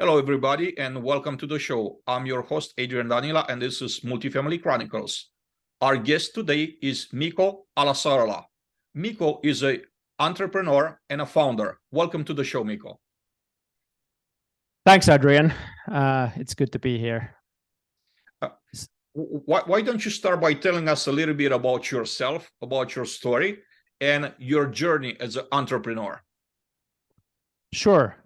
Hello, everybody, and welcome to the show. I'm your host, Adrian Danila, and this is Multifamily Chronicles. Our guest today is Mikko Alasaarela. Mikko is an entrepreneur and a founder. Welcome to the show, Mikko. Thanks, Adrian. It's good to be here. Why don't you start by telling us a little bit about yourself, about your story, and your journey as an entrepreneur? Sure.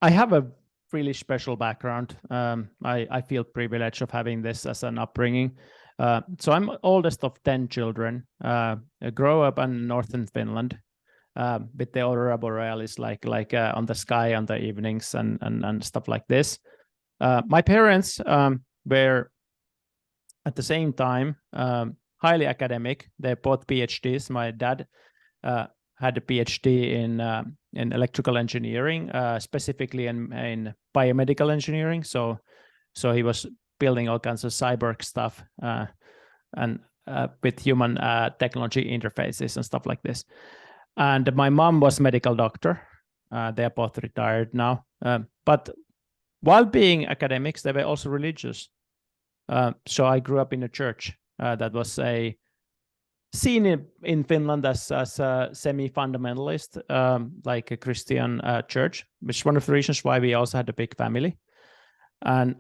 I have a really special background. I feel privileged of having this as an upbringing. So I'm oldest of 10 children. I grew up in northern Finland with the aurora borealis, like on the sky on the evenings and stuff like this. My parents were at the same time highly academic. They both PhDs. My dad had a PhD in electrical engineering, specifically in biomedical engineering. So he was building all kinds of cyborg stuff and with human technology interfaces and stuff like this. And my mom was a medical doctor. They are both retired now. But while being academics, they were also religious. So I grew up in a church that was seen in Finland as a semi-fundamentalist, like a Christian church, which is one of the reasons why we also had a big family. And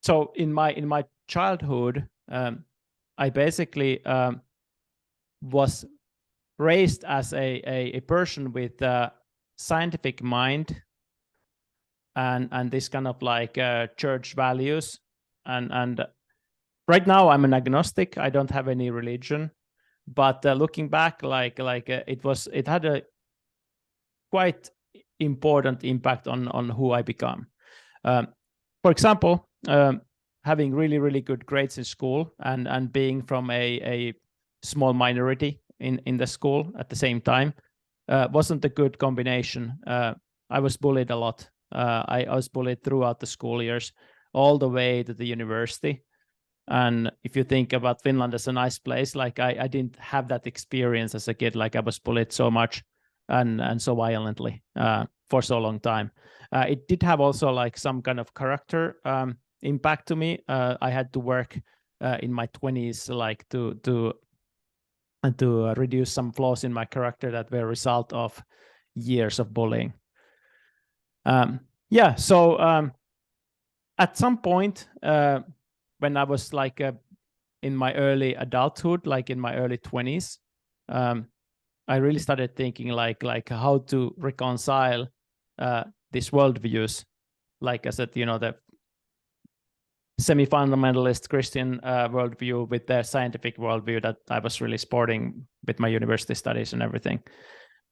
so in my childhood, I basically was raised as a person with a scientific mind and this kind of like church values. And right now I'm an agnostic. I don't have any religion, but looking back, it had a quite important impact on who I become. For example, having really good grades in school and being from a small minority in the school at the same time wasn't a good combination. I was bullied a lot. I was bullied throughout the school years, all the way to the university. And if you think about Finland as a nice place, like I didn't have that experience as a kid. Like I was bullied so much and so violently for so long time. It did have also like some kind of character impact to me. I had to work in my 20s, like to reduce some flaws in my character that were a result of years of bullying. So at some point, when I was like in my early adulthood, like in my early 20s, I really started thinking like how to reconcile these worldviews. Like I said, the semi-fundamentalist Christian worldview with the scientific worldview that I was really sporting with my university studies and everything.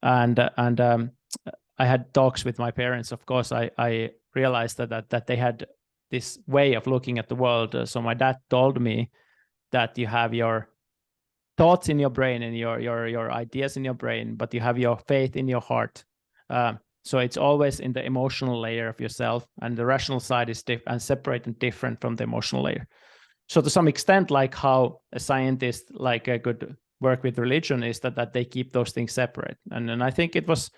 And I had talks with my parents. Of course, I realized that they had this way of looking at the world. So my dad told me that you have your thoughts in your brain and your ideas in your brain, but you have your faith in your heart. So it's always in the emotional layer of yourself, and the rational side is separate and different from the emotional layer. So to some extent, like how a scientist could work with religion is that they keep those things separate. And I think it was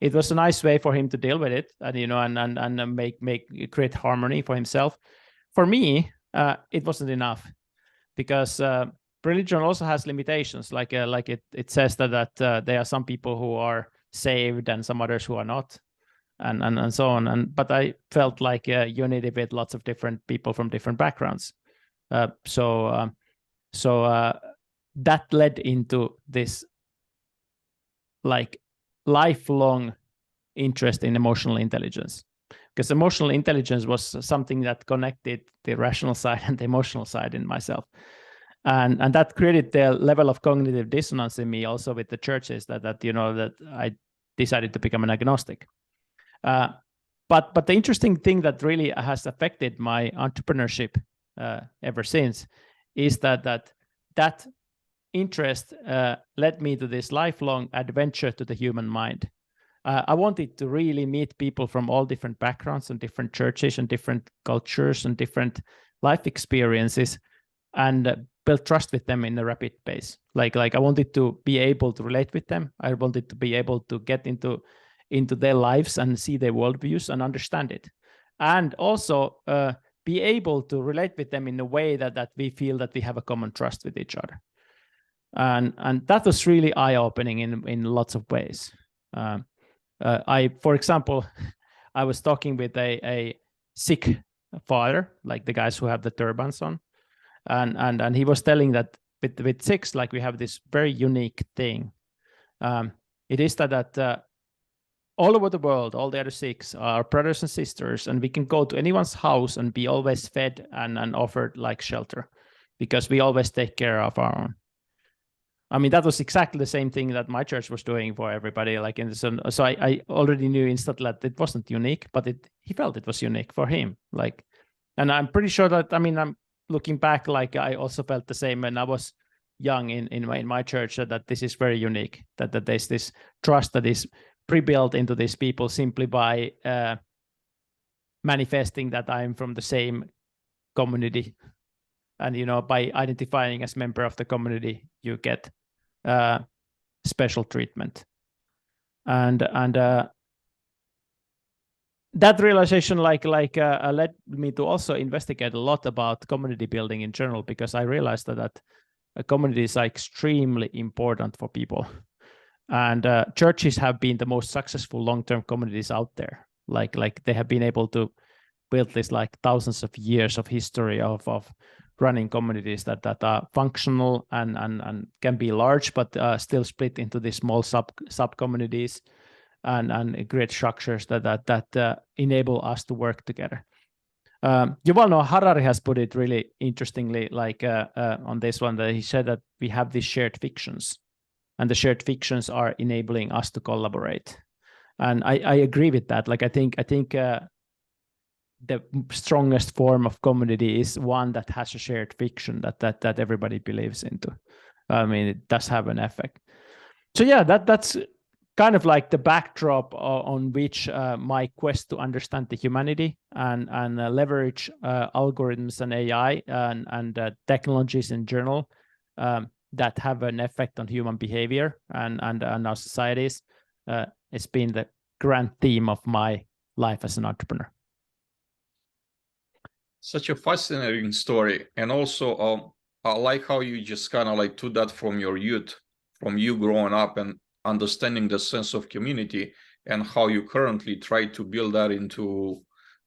a nice way for him to deal with it, and create harmony for himself. For me, it wasn't enough, because religion also has limitations. Like it says that there are some people who are saved and some others who are not, and so on. But I felt like unity with lots of different people from different backgrounds. So that led into this like lifelong interest in emotional intelligence, because emotional intelligence was something that connected the rational side and the emotional side in myself, and that created the level of cognitive dissonance in me also with the churches that I decided to become an agnostic. But the interesting thing that really has affected my entrepreneurship ever since is that interest led me to this lifelong adventure to the human mind. I wanted to really meet people from all different backgrounds and different churches and different cultures and different life experiences, and build trust with them in a rapid pace. Like I wanted to be able to relate with them. I wanted to be able to get into into their lives and see their worldviews and understand it, and also be able to relate with them in a way that we feel that we have a common trust with each other. And that was really eye-opening in lots of ways. For example, I was talking with a Sikh father, like the guys who have the turbans on, and he was telling that with Sikhs, like we have this very unique thing. It is that all over the world, all the other Sikhs are brothers and sisters, and we can go to anyone's house and be always fed and offered like shelter, because we always take care of our own. I mean, that was exactly the same thing that my church was doing for everybody. Like so I already knew instantly that it wasn't unique, but he felt it was unique for him. Like, and I'm pretty sure that, I mean, I'm looking back, like I also felt the same when I was young in my church, that this is very unique, that there's this trust that is pre-built into these people simply by manifesting that I'm from the same community. And, by identifying as member of the community, you get special treatment. And that realization led me to also investigate a lot about community building in general, because I realized that communities are extremely important for people. And churches have been the most successful long-term communities out there. Like they have been able to build this like thousands of years of history of running communities that are functional and can be large, but still split into these small sub communities and great structures that enable us to work together. Yuval Noah Harari has put it really interestingly, like on this one, that he said that we have these shared fictions, and the shared fictions are enabling us to collaborate. And I agree with that. Like I think the strongest form of community is one that has a shared fiction that everybody believes into. I mean, it does have an effect. So yeah, that's kind of like the backdrop on which my quest to understand the humanity and leverage algorithms and AI and technologies in general that have an effect on human behavior and our societies. It's been the grand theme of my life as an entrepreneur. Such a fascinating story. And also, I like how you just kind of like took that from your youth, from you growing up and understanding the sense of community, and how you currently try to build that into,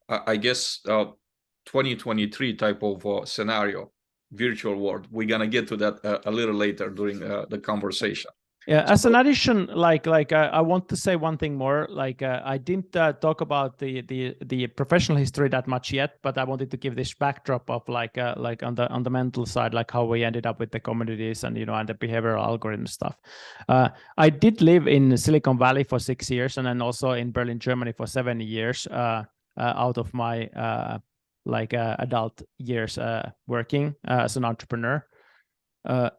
I guess, 2023 type of scenario, virtual world. We're going to get to that a little later during the conversation. Yeah, as an addition, like I want to say one thing more. Like I didn't talk about the professional history that much yet, but I wanted to give this backdrop of like on the mental side, like how we ended up with the communities and and the behavioral algorithm stuff. I did live in Silicon Valley for 6 years, and then also in Berlin, Germany for 7 years out of my adult years working as an entrepreneur.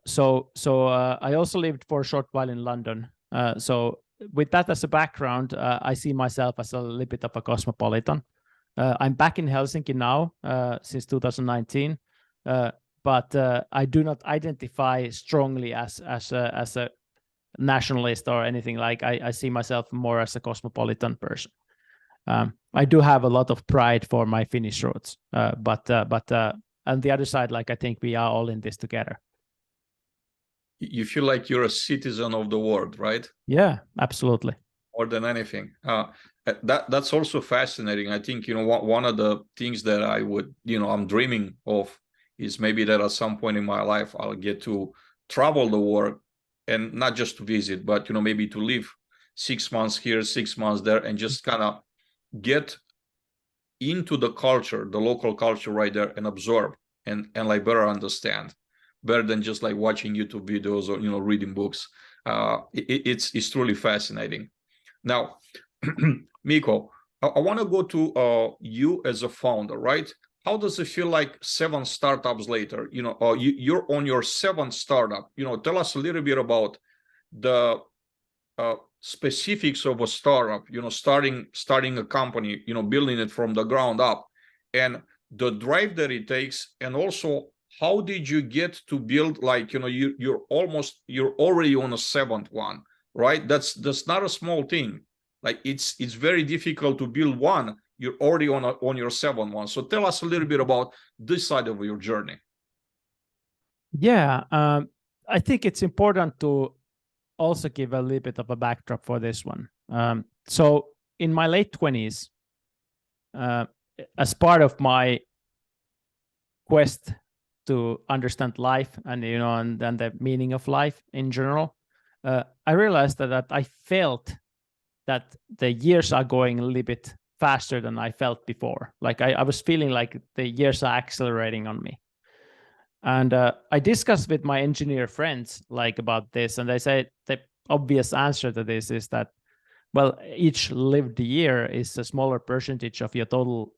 So I also lived for a short while in London. So with that as a background, I see myself as a little bit of a cosmopolitan. I'm back in Helsinki now since 2019, but I do not identify strongly as a nationalist or anything. Like I see myself more as a cosmopolitan person. I do have a lot of pride for my Finnish roots, but on the other side, like I think we are all in this together. You feel like you're a citizen of the world, right? Yeah, absolutely. More than anything. That's also fascinating. I think, one of the things that I would, I'm dreaming of is maybe that at some point in my life, I'll get to travel the world, and not just to visit, but, maybe to live 6 months here, 6 months there, and just kind of get into the culture, the local culture right there, and absorb and like better understand, better than just like watching YouTube videos or reading books. It's truly fascinating. Now, Mikko, I want to go to you as a founder, right? How does it feel like 7 startups later? You're on your 7th startup. Tell us a little bit about the specifics of a startup. Starting a company. Building it from the ground up, and the drive that it takes, and also how did you get to build, like, you're already on a 7th one, right? That's not a small thing. Like it's very difficult to build one. You're already on your seventh one. So tell us a little bit about this side of your journey. Yeah, I think it's important to also give a little bit of a backdrop for this one. So in my late 20s, as part of my quest to understand life and the meaning of life in general, I realized that I felt that the years are going a little bit faster than I felt before. Like I was feeling like the years are accelerating on me. And I discussed with my engineer friends like about this, and they say the obvious answer to this is that, well, each lived year is a smaller percentage of your total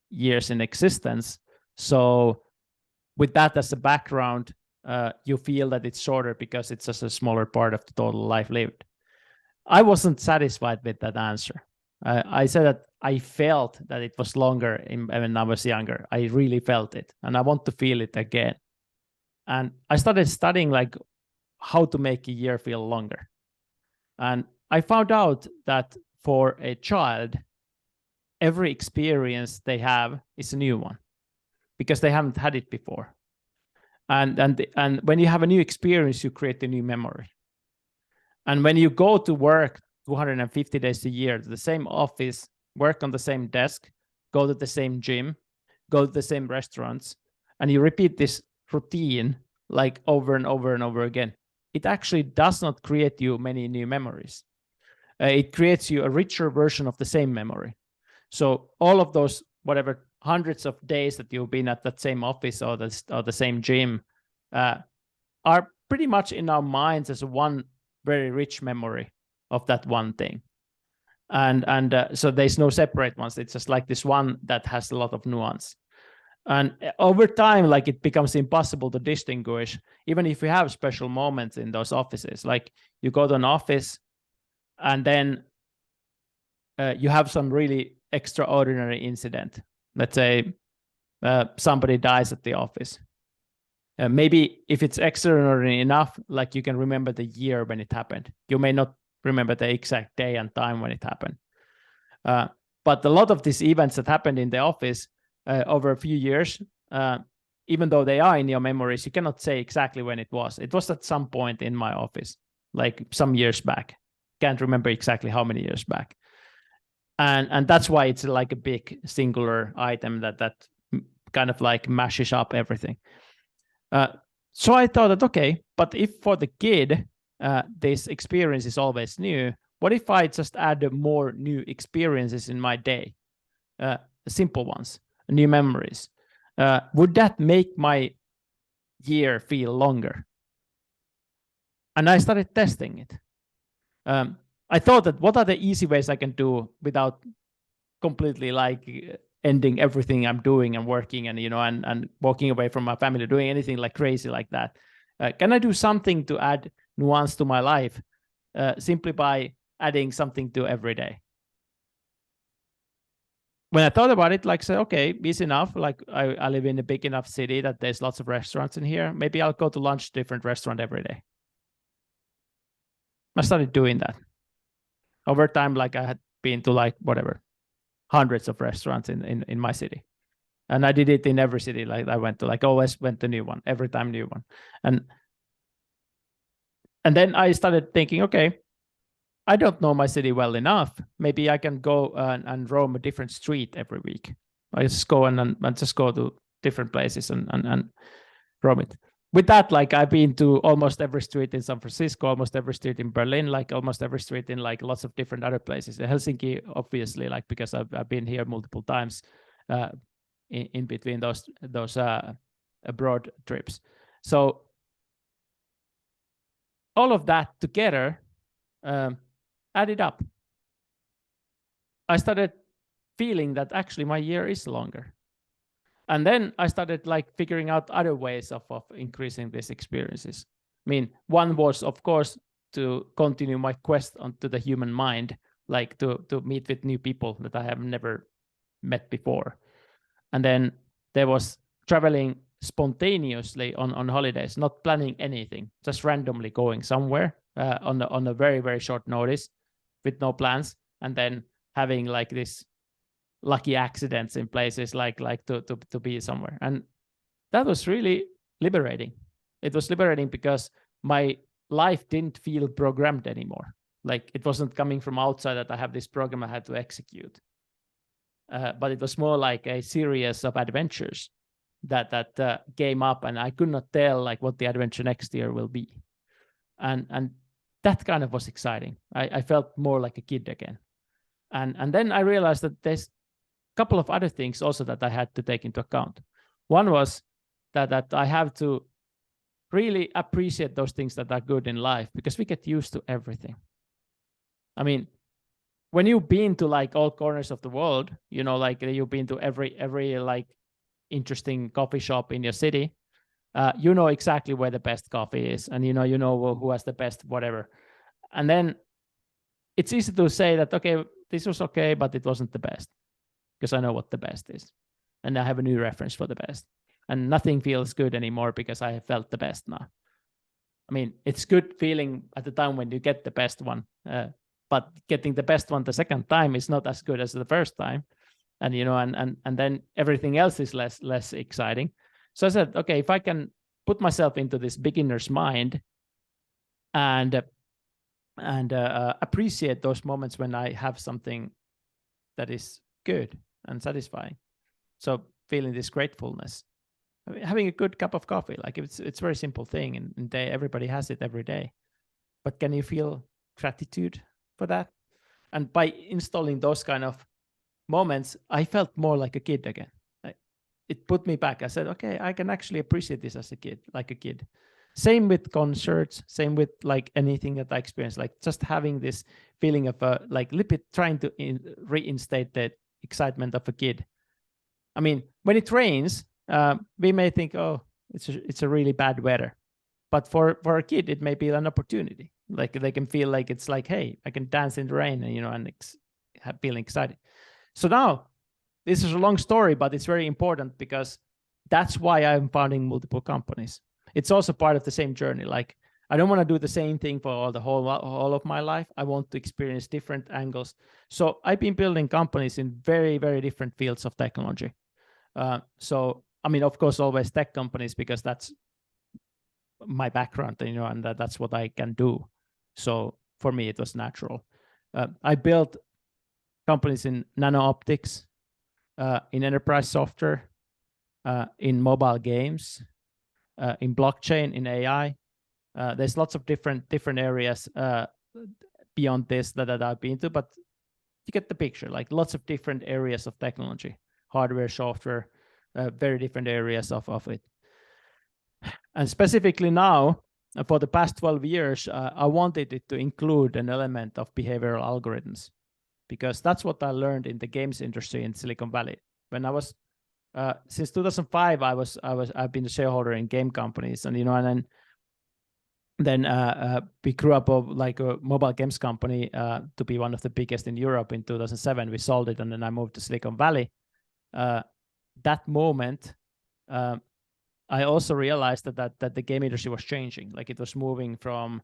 years in existence. So with that as a background, you feel that it's shorter because it's just a smaller part of the total life lived. I wasn't satisfied with that answer. I said that I felt that it was longer when I was younger. I really felt it, and I want to feel it again. And I started studying like how to make a year feel longer. And I found out that for a child, every experience they have is a new one because they haven't had it before. And when you have a new experience, you create a new memory. And when you go to work 250 days a year to the same office, work on the same desk, go to the same gym, go to the same restaurants, and you repeat this routine like over and over and over again, it actually does not create you many new memories. It creates you a richer version of the same memory. So all of those, whatever hundreds of days that you've been at that same office or the same gym, are pretty much in our minds as one very rich memory of that one thing. And so there's no separate ones. It's just like this one that has a lot of nuance. And over time, like it becomes impossible to distinguish, even if you have special moments in those offices. Like you go to an office and then you have some really extraordinary incident. Let's say somebody dies at the office. Maybe if it's extraordinary enough, like you can remember the year when it happened. You may not remember the exact day and time when it happened. But a lot of these events that happened in the office over a few years, even though they are in your memories, you cannot say exactly when it was. It was at some point in my office, like some years back. Can't remember exactly how many years back. And that's why it's like a big singular item that kind of like mashes up everything. So I thought that, okay, but if for the kid, this experience is always new, what if I just add more new experiences in my day? Simple ones, new memories. Would that make my year feel longer? And I started testing it. I thought that what are the easy ways I can do without completely like ending everything I'm doing and working and walking away from my family, doing anything like crazy like that. Can I do something to add nuance to my life simply by adding something to every day? When I thought about it, like say, okay, easy enough. Like I live in a big enough city that there's lots of restaurants in here. Maybe I'll go to lunch to a different restaurant every day. I started doing that. Over time, like I had been to like whatever, hundreds of restaurants in my city. And I did it in every city. Like I went to, like always went to new one, every time new one. And then I started thinking, okay, I don't know my city well enough. Maybe I can go and roam a different street every week. I just go and just go to different places and roam it. With that, like I've been to almost every street in San Francisco, almost every street in Berlin, like almost every street in like lots of different other places. In Helsinki, obviously, like because I've been here multiple times in between those abroad trips. So all of that together added up. I started feeling that actually my year is longer. And then I started like figuring out other ways of increasing these experiences. I mean, one was, of course, to continue my quest onto the human mind, like to meet with new people that I have never met before. And then there was traveling spontaneously on holidays, not planning anything, just randomly going somewhere on a very, very short notice with no plans and then having like this lucky accidents in places like to be somewhere. And that was really liberating. It was liberating because my life didn't feel programmed anymore. Like it wasn't coming from outside that I have this program I had to execute. But it was more like a series of adventures that came up, and I could not tell like what the adventure next year will be. And that kind of was exciting. I felt more like a kid again. And then I realized that there's a couple of other things also that I had to take into account. One was that I have to really appreciate those things that are good in life, because we get used to everything. I mean, when you've been to like all corners of the world, you know, like you've been to every like interesting coffee shop in your city, you know exactly where the best coffee is, and you know who has the best whatever. And then it's easy to say that, okay, this was okay, but it wasn't the best, because I know what the best is, and I have a new reference for the best. And nothing feels good anymore because I have felt the best now. I mean, it's good feeling at the time when you get the best one, but getting the best one the second time is not as good as the first time. And you know, and then everything else is less exciting. So I said, okay, if I can put myself into this beginner's mind and appreciate those moments when I have something that is good and satisfying. So feeling this gratefulness, I mean, having a good cup of coffee, like it's a very simple thing, and everybody has it every day. But can you feel gratitude for that? And by installing those kind of moments, I felt more like a kid again. It put me back. I said, okay, I can actually appreciate this as a kid, like a kid. Same with concerts, same with like anything that I experienced, like just having this feeling of like a little bit trying to reinstate the excitement of a kid. I mean, when it rains, we may think, oh, it's a really bad weather. But for a kid, it may be an opportunity. Like they can feel like it's like, hey, I can dance in the rain, and you know, and feeling excited. So now, this is a long story, but it's very important because that's why I'm founding multiple companies. It's also part of the same journey. Like I don't want to do the same thing for the whole of my life. I want to experience different angles. So I've been building companies in very, very different fields of technology. So I mean, of course, always tech companies, because that's my background, you know, and that's what I can do. So for me, it was natural. I built companies in nano optics, in enterprise software, in mobile games, in blockchain, in AI. There's lots of different areas beyond this that I've been to, but you get the picture. Like lots of different areas of technology, hardware, software, very different areas of it. And specifically now, for the past 12 years, I wanted it to include an element of behavioral algorithms, because that's what I learned in the games industry in Silicon Valley. When I was since 2005, I've been a shareholder in game companies, and you know, and then we grew up like a mobile games company to be one of the biggest in Europe in 2007. We sold it, and then I moved to Silicon Valley. That moment, I also realized that the game industry was changing. Like it was moving from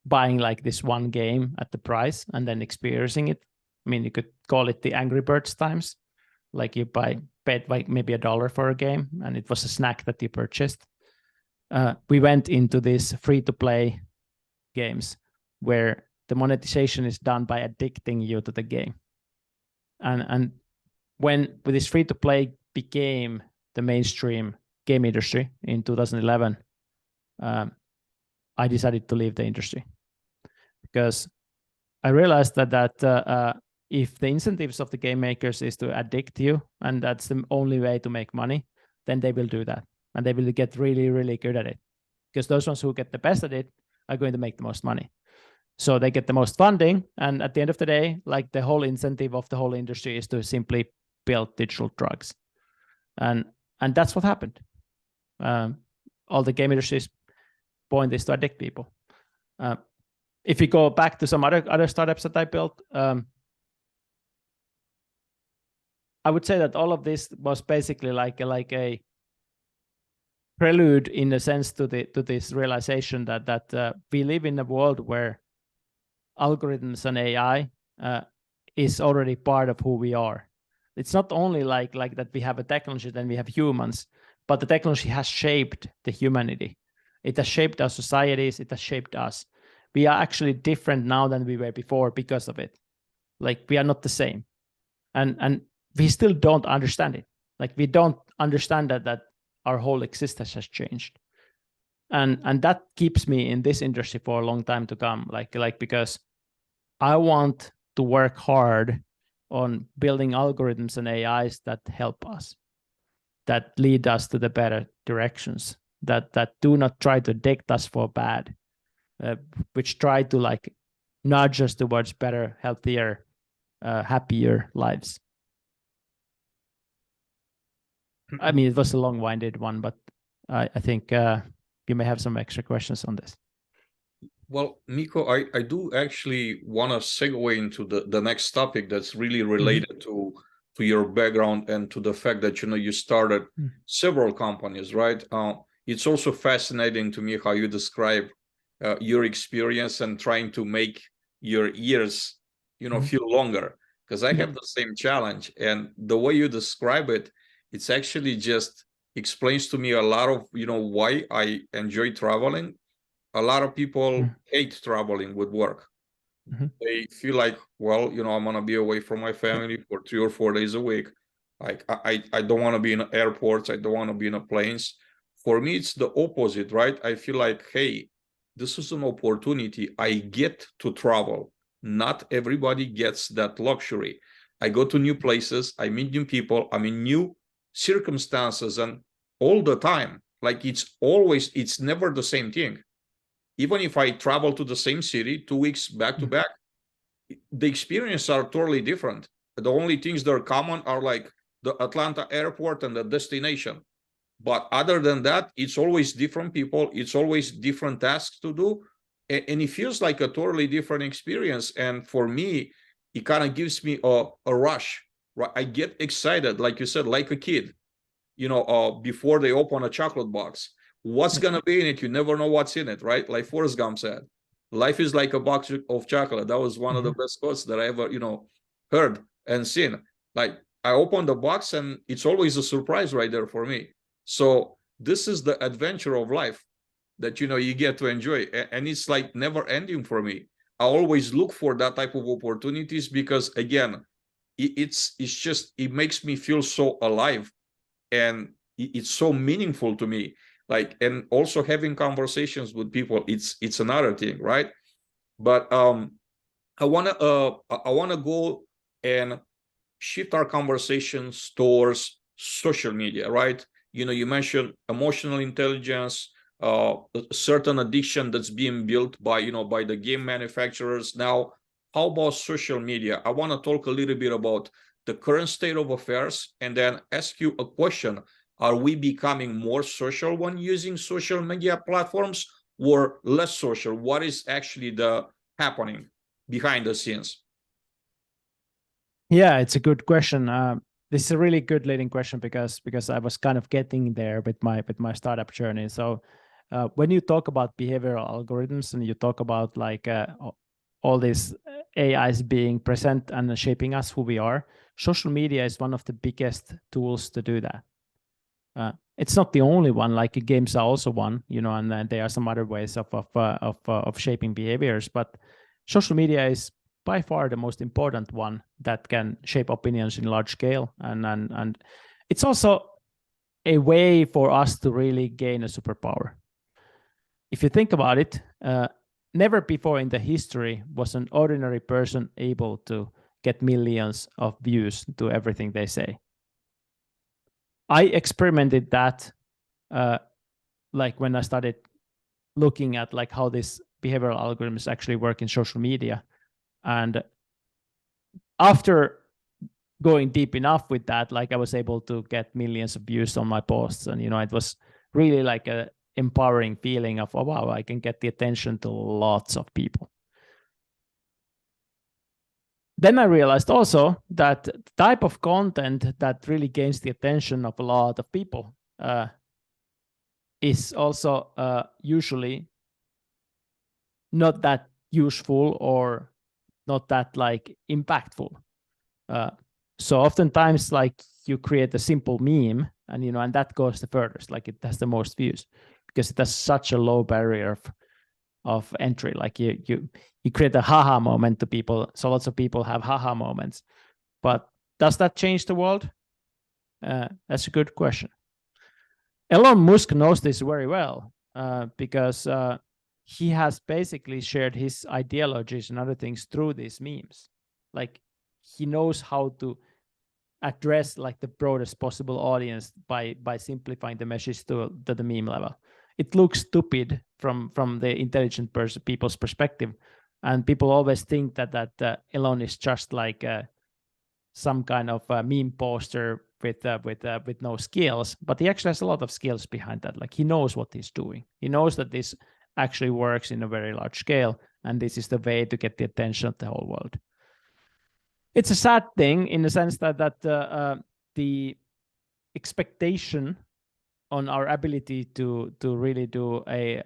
buying like this one game at the price and then experiencing it. I mean, you could call it the Angry Birds times. Like you paid like maybe $1 for a game, and it was a snack that you purchased. We went into these free-to-play games where the monetization is done by addicting you to the game. And when this free-to-play became the mainstream game industry in 2011, I decided to leave the industry, because I realized that if the incentives of the game makers is to addict you, and that's the only way to make money, then they will do that, and they will get really, really good at it, because those ones who get the best at it are going to make the most money. So they get the most funding, and at the end of the day, like the whole incentive of the whole industry is to simply build digital drugs, and that's what happened. All the game industry's point is to addict people. If you go back to some other startups that I built, I would say that all of this was basically like a prelude, in a sense, to this realization that we live in a world where algorithms and AI is already part of who we are. It's not only like that we have a technology, then we have humans, but the technology has shaped the humanity. It has shaped our societies. It has shaped us. We are actually different now than we were before because of it. Like, we are not the same. And we still don't understand it. Like, we don't understand that our whole existence has changed. And that keeps me in this industry for a long time to come. Like because I want to work hard on building algorithms and AIs that help us, that lead us to the better directions, that do not try to dictate us for bad, which try to like nudge us towards better, healthier, happier lives. I mean, it was a long-winded one, but I think you may have some extra questions on this. Well, Mikko, I do actually want to segue into the next topic that's really related to your background and to the fact that, you started several companies, right? It's also fascinating to me how you describe your experience and trying to make your years, feel longer, because I have the same challenge. And the way you describe it, it's actually just explains to me a lot of, why I enjoy traveling. A lot of people hate traveling with work. They feel like, well, I'm going to be away from my family for 3 or 4 days a week. Like, I don't want to be in airports. I don't want to be in planes. For me, it's the opposite, right? I feel like, hey, this is an opportunity. I get to travel. Not everybody gets that luxury. I go to new places. I meet new people. I'm in new circumstances, and all the time. Like, it's never the same thing. Even if I travel to the same city 2 weeks back to back, the experiences are totally different. The only things that are common are like the Atlanta airport and the destination. But other than that, it's always different people. It's always different tasks to do. And it feels like a totally different experience. And for me, it kind of gives me a rush. Right? I get excited, like you said, like a kid, before they open a chocolate box. What's going to be in it? You never know what's in it, right? Like Forrest Gump said, life is like a box of chocolate. That was one of the best quotes that I ever, heard and seen. Like, I open the box and it's always a surprise right there for me. So this is the adventure of life that, you get to enjoy. And it's like never ending for me. I always look for that type of opportunities because, again, it makes me feel so alive. And it's so meaningful to me. Like, and also having conversations with people, it's another thing, right? But I wanna go and shift our conversations towards social media, right? You mentioned emotional intelligence, a certain addiction that's being built by by the game manufacturers. Now, how about social media? I want to talk a little bit about the current state of affairs and then ask you a question. Are we becoming more social when using social media platforms or less social? What is actually happening behind the scenes? Yeah, it's a good question. This is a really good leading question because I was kind of getting there with my startup journey. So when you talk about behavioral algorithms and you talk about like all these AIs being present and shaping us who we are, social media is one of the biggest tools to do that. It's not the only one. Like, games are also one, and then there are some other ways of shaping behaviors. But social media is by far the most important one that can shape opinions in large scale, and it's also a way for us to really gain a superpower. If you think about it, never before in the history was an ordinary person able to get millions of views to everything they say. I experimented that like when I started looking at like how this behavioral algorithms actually work in social media. And after going deep enough with that, like I was able to get millions of views on my posts. And, it was really like a empowering feeling of, oh, wow, I can get the attention to lots of people. Then I realized also that the type of content that really gains the attention of a lot of people is also usually not that useful or not that like impactful. So oftentimes like you create a simple meme and and that goes the furthest, like it has the most views because it has such a low barrier of entry. Like you create a haha moment to people, so lots of people have haha moments. But does that change the world? That's a good question. Elon Musk knows this very well because he has basically shared his ideologies and other things through these memes. Like he knows how to address like the broadest possible audience by simplifying the message to the meme level. It looks stupid from the intelligent people's perspective, and people always think that Elon is just like some kind of meme poster with no skills, but he actually has a lot of skills behind that. Like he knows what he's doing. He knows that this actually works in a very large scale, and this is the way to get the attention of the whole world. It's a sad thing in the sense that the expectation on our ability to really do a,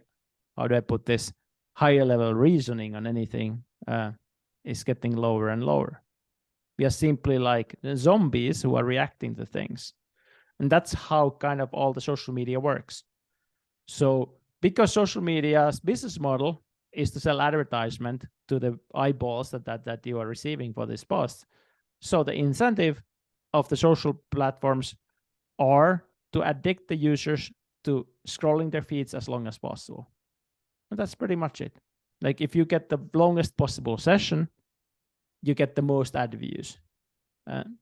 how do I put this, higher level reasoning on anything is getting lower and lower. We are simply like zombies who are reacting to things. And that's how kind of all the social media works. So because social media's business model is to sell advertisement to the eyeballs that you are receiving for this post. So the incentive of the social platforms are to addict the users to scrolling their feeds as long as possible. And that's pretty much it. Like if you get the longest possible session, you get the most ad views.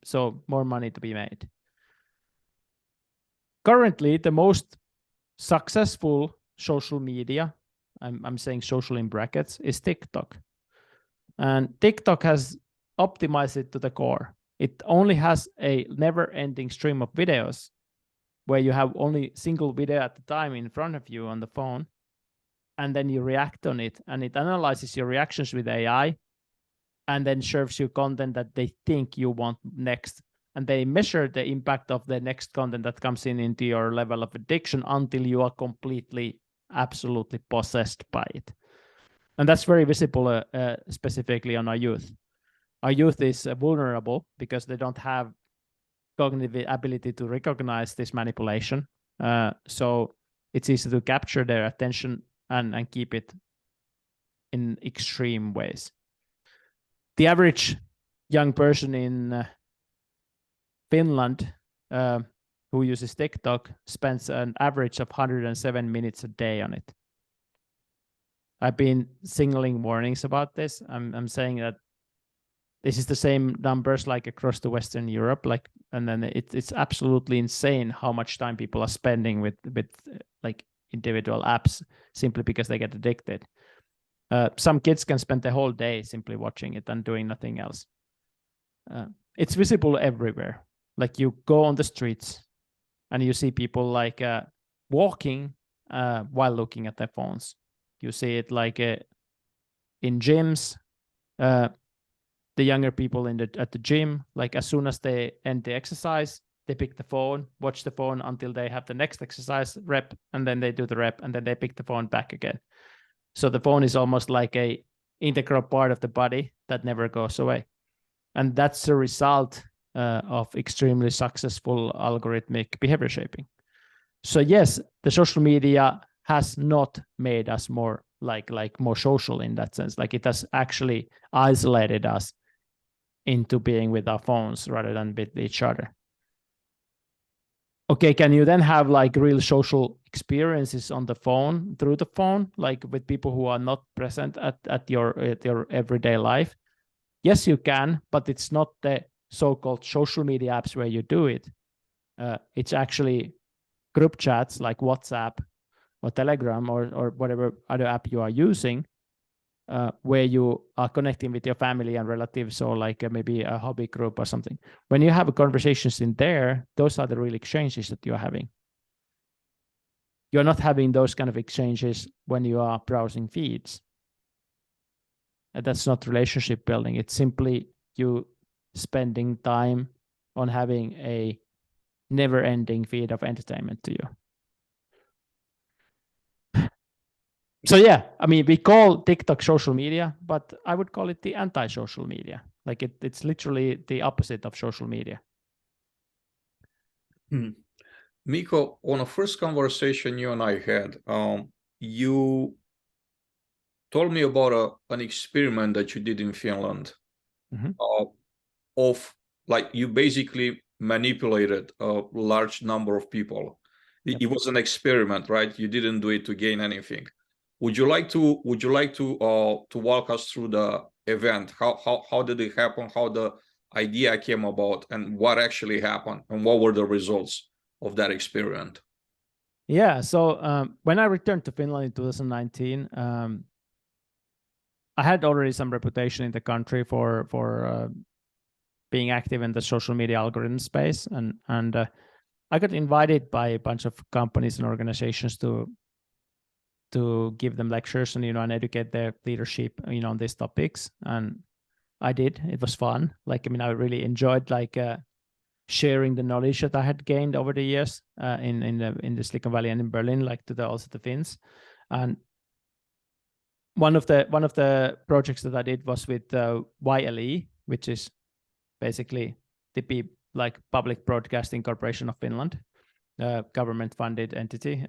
So more money to be made. Currently, the most successful social media, I'm saying social in brackets, is TikTok. And TikTok has optimized it to the core. It only has a never-ending stream of videos where you have only single video at a time in front of you on the phone, and then you react on it, and it analyzes your reactions with AI, and then serves you content that they think you want next. And they measure the impact of the next content that comes into your level of addiction until you are completely, absolutely possessed by it. And that's very visible specifically on our youth. Our youth is vulnerable because they don't have cognitive ability to recognize this manipulation. So it's easy to capture their attention and keep it in extreme ways. The average young person in Finland who uses TikTok spends an average of 107 minutes a day on it. I've been signaling warnings about this. I'm saying that this is the same numbers like across the Western Europe, like, and then it's absolutely insane how much time people are spending with like individual apps simply because they get addicted. Some kids can spend the whole day simply watching it and doing nothing else. It's visible everywhere. Like you go on the streets and you see people like walking while looking at their phones. You see it like in gyms. The younger people at the gym, like as soon as they end the exercise, they pick the phone, watch the phone until they have the next exercise rep, and then they do the rep, and then they pick the phone back again. So the phone is almost like a integral part of the body that never goes away. And that's the result of extremely successful algorithmic behavior shaping. So yes, the social media has not made us more like more social in that sense. Like it has actually isolated us into being with our phones rather than with each other. Okay, can you then have like real social experiences on the phone, through the phone, like with people who are not present at your everyday life? Yes, you can, but it's not the so-called social media apps where you do it. It's actually group chats like WhatsApp or Telegram or whatever other app you are using, where you are connecting with your family and relatives, or like maybe a hobby group or something. When you have conversations in there, those are the real exchanges that you're having. You're not having those kind of exchanges when you are browsing feeds. That's not relationship building. It's simply you spending time on having a never-ending feed of entertainment to you. So yeah, I mean, we call TikTok social media, but I would call it the anti-social media. Like it's literally the opposite of social media. Mikko, on a first conversation you and I had, you told me about an experiment that you did in Finland, of like you basically manipulated a large number of people. It was an experiment, right? You didn't do it to gain anything. Would you like to walk us through the event? How did it happen? How the idea came about, and what actually happened, and what were the results of that experiment? Yeah. So when I returned to Finland in 2019, I had already some reputation in the country for being active in the social media algorithm space, and I got invited by a bunch of companies and organizations to give them lectures and and educate their leadership on these topics, and I did. It was fun. Like, I mean, I really enjoyed sharing the knowledge that I had gained over the years in the Silicon Valley and in Berlin, like also the Finns. And one of the projects that I did was with YLE, which is basically the Public Broadcasting Corporation of Finland, government-funded entity,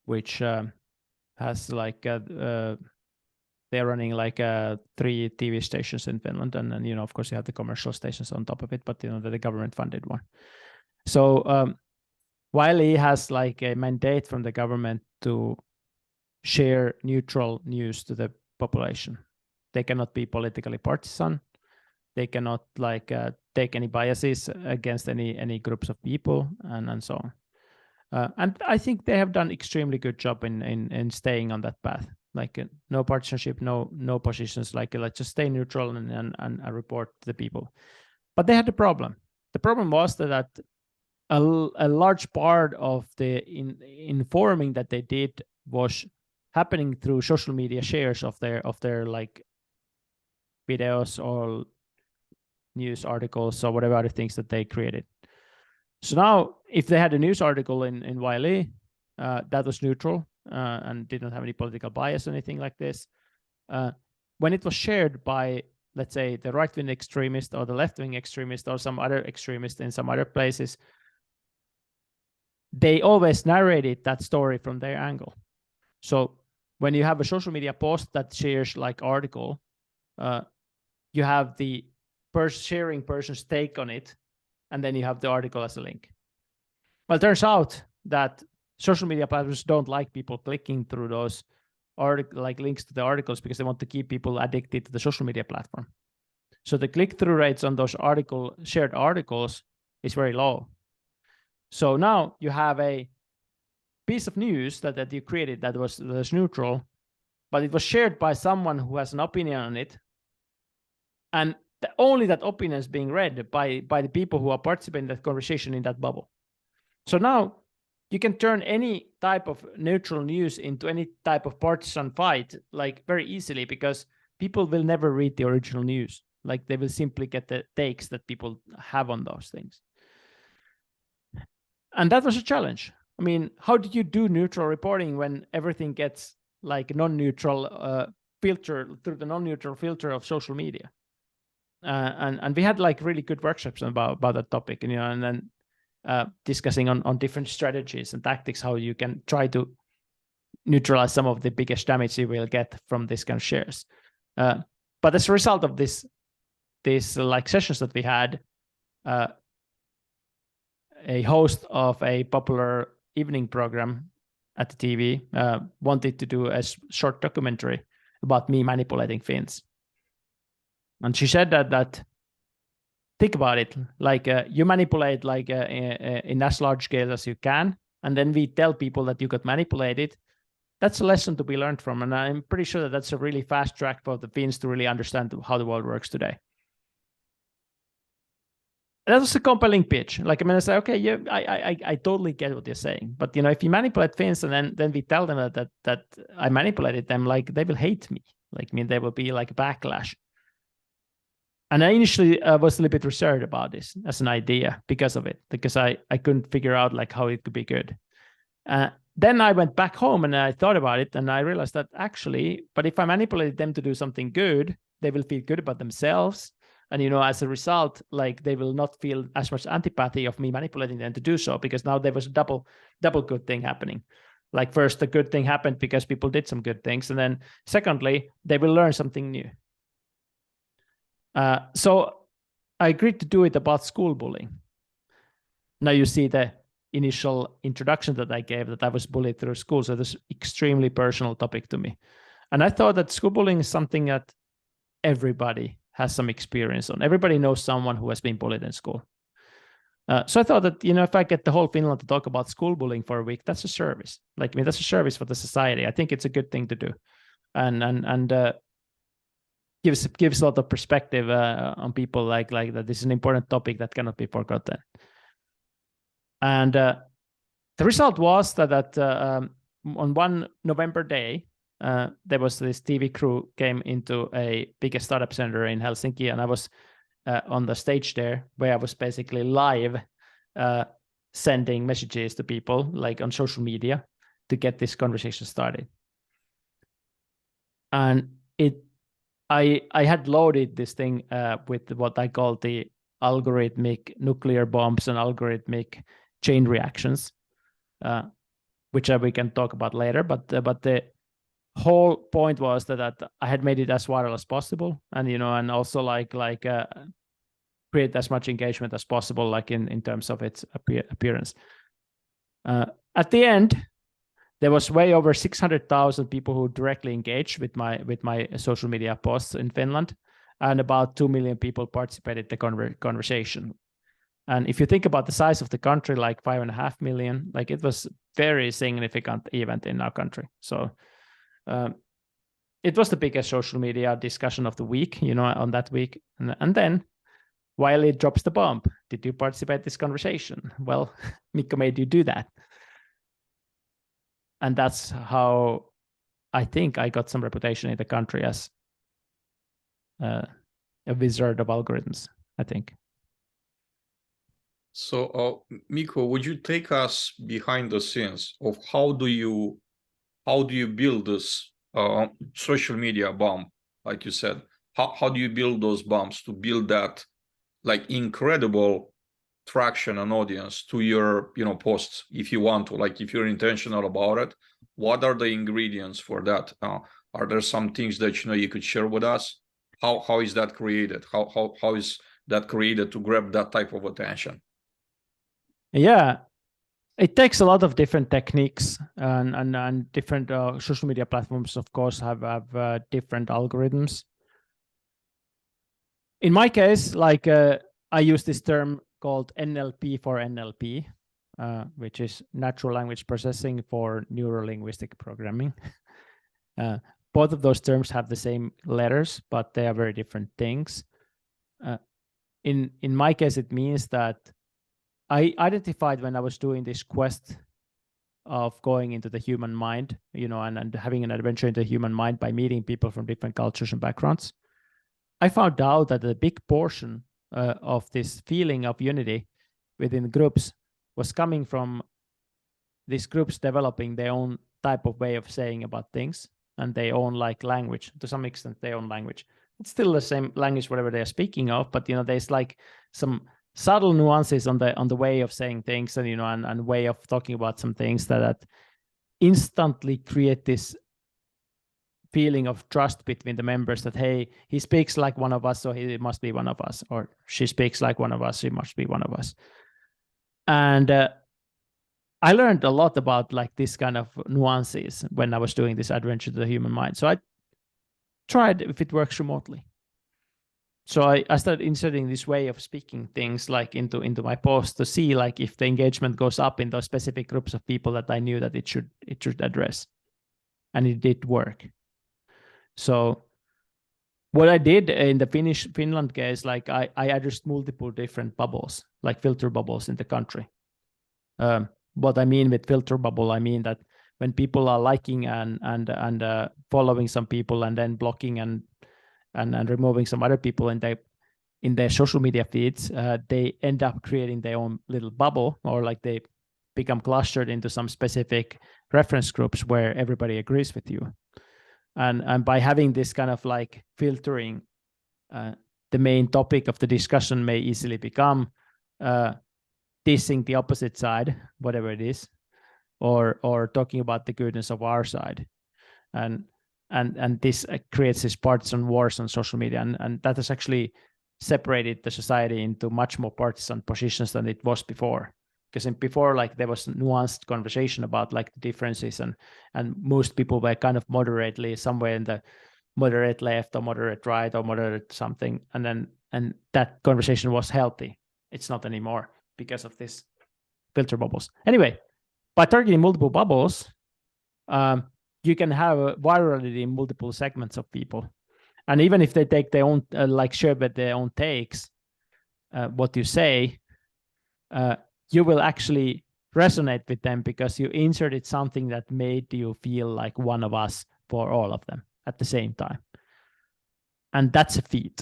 which has they're running 3 TV stations in Finland, and then of course you have the commercial stations on top of it, but the government-funded one. So YLE has a mandate from the government to share neutral news to the population. They cannot be politically partisan. They cannot take any biases against any groups of people, and so on. And I think they have done extremely good job in staying on that path. No partisanship, no positions. Let's just stay neutral and report to the people. But they had a problem. The problem was that a large part of the informing that they did was happening through social media shares of their videos or news articles or whatever other things that they created. So now, if they had a news article in YLE that was neutral and did not have any political bias or anything like this, when it was shared by, let's say, the right-wing extremist or the left-wing extremist or some other extremist in some other places, they always narrated that story from their angle. So when you have a social media post that shares article, you have the sharing person's take on it, and then you have the article as a link. Well, it turns out that social media platforms don't like people clicking through those links to the articles because they want to keep people addicted to the social media platform. So the click-through rates on those shared articles is very low. So now you have a piece of news that you created that was neutral, but it was shared by someone who has an opinion on it, and only that opinion is being read by the people who are participating in that conversation in that bubble. So now you can turn any type of neutral news into any type of partisan fight very easily, because people will never read the original news. They will simply get the takes that people have on those things. And that was a challenge. I mean, how do you do neutral reporting when everything gets non-neutral filter through the non-neutral filter of social media? And we had really good workshops about that topic, and then discussing on different strategies and tactics, how you can try to neutralize some of the biggest damage you will get from this kind of shares. But as a result of these sessions that we had, a host of a popular evening program at the TV wanted to do a short documentary about me manipulating Finns. And she said that think about it, you manipulate in as large scale as you can, and then we tell people that you got manipulated. That's a lesson to be learned from, and I'm pretty sure that that's a really fast track for the Finns to really understand how the world works today. And that was a compelling pitch. I say, okay, yeah, I totally get what you're saying, but if you manipulate Finns and then we tell them that I manipulated them, they will hate me. There will be backlash. And I initially was a little bit reserved about this as an idea because of it, because I couldn't figure out how it could be good. then I went back home and I thought about it, and I realized that actually, but if I manipulate them to do something good, they will feel good about themselves. And, as a result, like they will not feel as much antipathy of me manipulating them to do so, because now there was a double good thing happening. Like first, the good thing happened because people did some good things. And then secondly, they will learn something new. So I agreed to do it about school bullying. Now you see the initial introduction that I gave, that I was bullied through school. So this is extremely personal topic to me. And I thought that school bullying is something that everybody has some experience on. Everybody knows someone who has been bullied in school. So I thought that, if I get the whole Finland to talk about school bullying for a week, that's a service. Like, that's a service for the society. I think it's a good thing to do. And gives a lot of perspective on people like that. This is an important topic that cannot be forgotten. And the result was that on one November day, there was this TV crew came into a biggest startup center in Helsinki, and I was on the stage there, where I was basically live sending messages to people, like on social media, to get this conversation started. And I had loaded this thing with what I call the algorithmic nuclear bombs and algorithmic chain reactions, which we can talk about later. But the whole point was that I had made it as viral as possible, and and also like create as much engagement as possible, like in terms of its appearance. At the end, there was way over 600,000 people who directly engaged with my social media posts in Finland, and about 2 million people participated in the conversation. And if you think about the size of the country, like 5.5 million, like it was very significant event in our country. So it was the biggest social media discussion of the week, on that week. And then while it drops the bomb, did you participate in this conversation? Well, Mikko made you do that. And that's how I think I got some reputation in the country as a wizard of algorithms, I think. So, Mikko, would you take us behind the scenes of how do you build this social media bomb, like you said? How do you build those bombs to build that like incredible traction and audience to your posts, if you want to, like if you're intentional about it? What are the ingredients for that? Are there some things that you could share with us? How is that created? How is that created to grab that type of attention? Yeah, it takes a lot of different techniques, and different social media platforms, of course, have different algorithms. In my case, like I use this term called NLP for NLP, which is natural language processing for neuro-linguistic programming. Both of those terms have the same letters, but they are very different things. In my case, it means that I identified when I was doing this quest of going into the human mind, and having an adventure into the human mind by meeting people from different cultures and backgrounds. I found out that a big portion of this feeling of unity within groups was coming from these groups developing their own type of way of saying about things, and their own like language, to some extent their own language. It's still the same language, whatever they're speaking of, but there's like some subtle nuances on the way of saying things, and and way of talking about some things that instantly create this feeling of trust between the members, that hey, he speaks like one of us, so he must be one of us, or she speaks like one of us, she must be one of us. And I learned a lot about like this kind of nuances when I was doing this adventure to the human mind. So I tried if it works remotely. So I started inserting this way of speaking things like into my post to see like if the engagement goes up in those specific groups of people that I knew that it should address, and it did work. So what I did in the Finland case, like I addressed multiple different bubbles, like filter bubbles in the country. What I mean with filter bubble, I mean that when people are liking and following some people and then blocking and removing some other people in their social media feeds, they end up creating their own little bubble, or like they become clustered into some specific reference groups where everybody agrees with you. And by having this kind of like filtering, the main topic of the discussion may easily become dissing the opposite side, whatever it is, or talking about the goodness of our side. And this creates these partisan wars on social media, and that has actually separated the society into much more partisan positions than it was before. Because before, like, there was nuanced conversation about like the differences, and most people were kind of moderately somewhere in the moderate left or moderate right or moderate something, and that conversation was healthy. It's not anymore because of this filter bubbles. Anyway, by targeting multiple bubbles, you can have a virality in multiple segments of people. And even if they take their own, share with their own takes, what you say, you will actually resonate with them because you inserted something that made you feel like one of us for all of them at the same time. And that's a feat.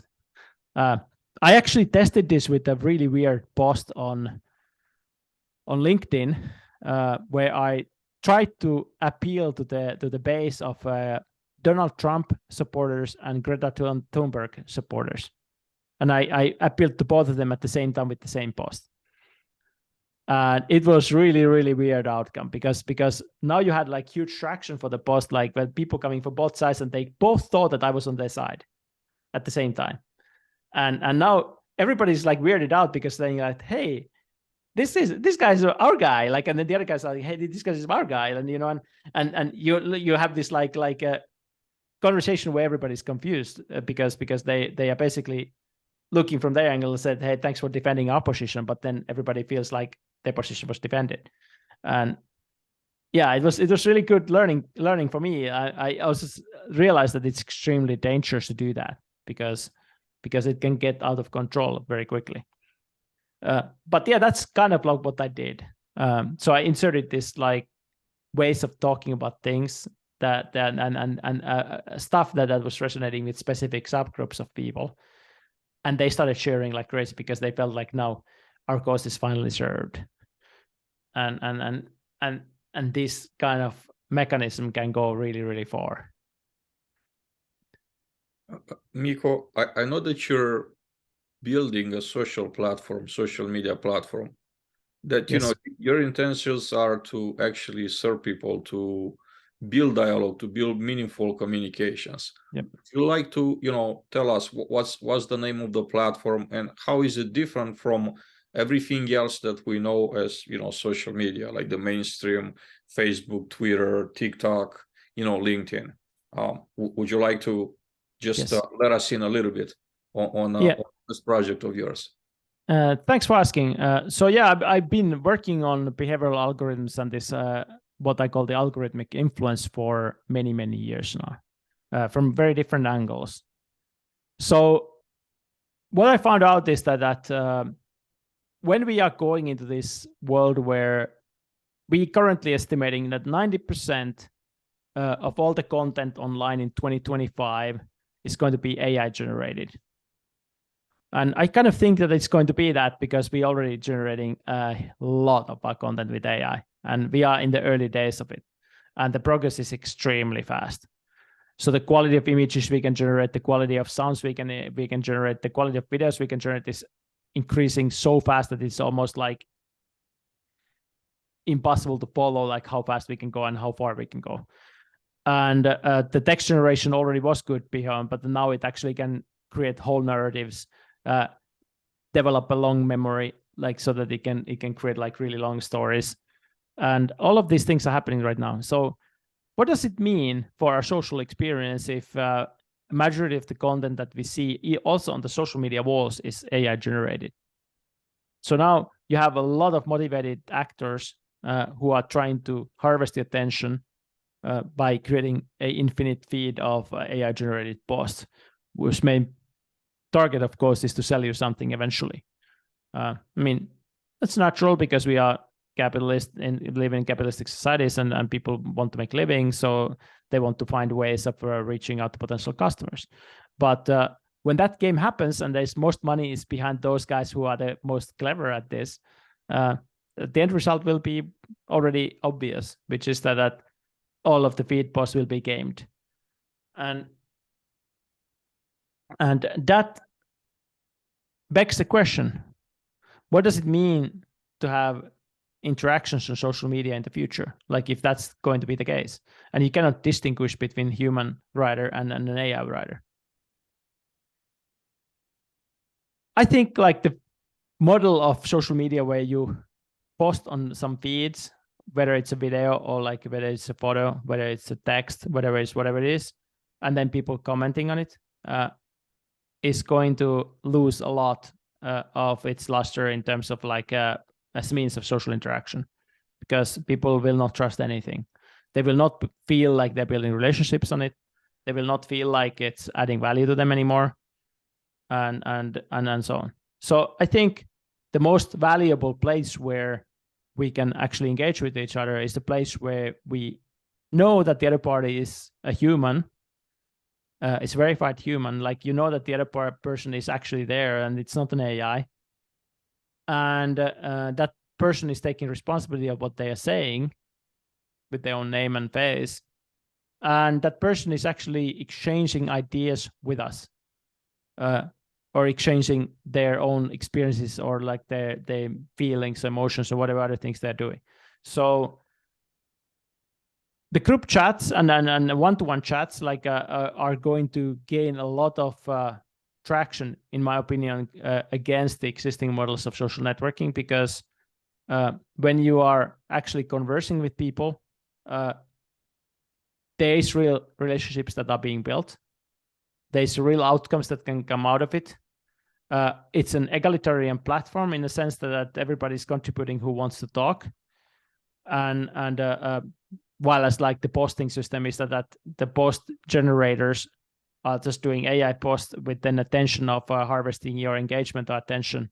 I actually tested this with a really weird post on LinkedIn, where I tried to appeal to the base of Donald Trump supporters and Greta Thunberg supporters. And I appealed to both of them at the same time with the same post. And it was really, really weird outcome because now you had like huge traction for the post, like when people coming from both sides, and they both thought that I was on their side at the same time. And now everybody's like weirded out because they're like, hey, this guy's our guy, like, and then the other guys are like, hey, this guy's our guy, and you know, and you have this like a conversation where everybody's confused because they are basically looking from their angle and said, hey, thanks for defending our position, but then everybody feels like their position was defended. And yeah, it was really good learning for me. I also realized that it's extremely dangerous to do that because it can get out of control very quickly. But yeah, that's kind of like what I did. So I inserted this like ways of talking about things that stuff that was resonating with specific subgroups of people, and they started sharing like crazy because they felt like now our cause is finally served. And this kind of mechanism can go really, really far. Mikko, I know that you're building a social media platform, that Yes. your intentions are to actually serve people, to build dialogue, to build meaningful communications. Yep. Would you like to tell us what's the name of the platform and how is it different from everything else that we know as social media, like the mainstream Facebook, Twitter, TikTok, LinkedIn? Would you like to just let us in a little bit on this project of yours? Thanks for asking. So yeah, I've been working on behavioral algorithms and this what I call the algorithmic influence for many, many years now, from very different angles. So what I found out is that when we are going into this world where we currently estimating that 90% of all the content online in 2025 is going to be AI generated. And I kind of think that it's going to be that because we're already generating a lot of our content with AI, and we are in the early days of it. And the progress is extremely fast. So the quality of images we can generate, the quality of sounds we can generate, the quality of videos we can generate is increasing so fast that it's almost like impossible to follow like how fast we can go and how far we can go. And the text generation already was good beyond, but now it actually can create whole narratives, develop a long memory, like so that it can create like really long stories. And all of these things are happening right now. So what does it mean for our social experience if a majority of the content that we see also on the social media walls is AI generated? So now you have a lot of motivated actors who are trying to harvest the attention by creating an infinite feed of AI generated posts, whose main target, of course, is to sell you something eventually. I mean, that's natural because we are capitalists and live in capitalistic societies, and people want to make living, so they want to find ways of reaching out to potential customers. But when that game happens and there's most money is behind those guys who are the most clever at this, the end result will be already obvious, which is that all of the feed posts will be gamed. And that begs the question, what does it mean to have interactions on social media in the future? Like if that's going to be the case, and you cannot distinguish between human writer and an AI writer. I think like the model of social media where you post on some feeds, whether it's a video or like whether it's a photo, whether it's a text, whatever it is, and then people commenting on it, is going to lose a lot of its luster in terms of like as means of social interaction, because people will not trust anything. They will not feel like they're building relationships on it. They will not feel like it's adding value to them anymore, and so on. So I think the most valuable place where we can actually engage with each other is the place where we know that the other party is a human, is verified human, like you know that the other person is actually there and it's not an AI, and that person is taking responsibility of what they are saying with their own name and face, and that person is actually exchanging ideas with us, or exchanging their own experiences or like their feelings, emotions, or whatever other things they're doing. So the group chats and one-to-one chats like are going to gain a lot of traction, in my opinion, against the existing models of social networking, because when you are actually conversing with people, there is real relationships that are being built. There's real outcomes that can come out of it. It's an egalitarian platform in the sense that everybody's contributing who wants to talk, and while as like the posting system is that the post generators are just doing AI posts with an attention of harvesting your engagement or attention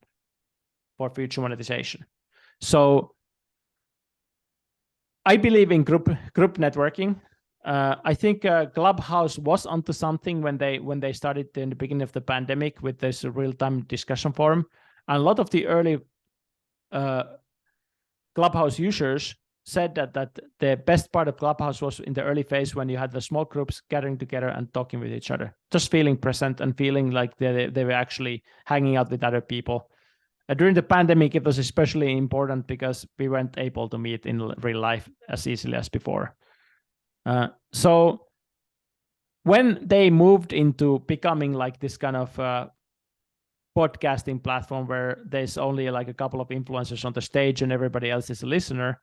for future monetization. So I believe in group networking. I think Clubhouse was onto something when they started in the beginning of the pandemic with this real-time discussion forum. And a lot of the early Clubhouse users said that the best part of Clubhouse was in the early phase when you had the small groups gathering together and talking with each other, just feeling present and feeling like they were actually hanging out with other people. During the pandemic, it was especially important because we weren't able to meet in real life as easily as before. So when they moved into becoming like this kind of podcasting platform where there's only like a couple of influencers on the stage and everybody else is a listener,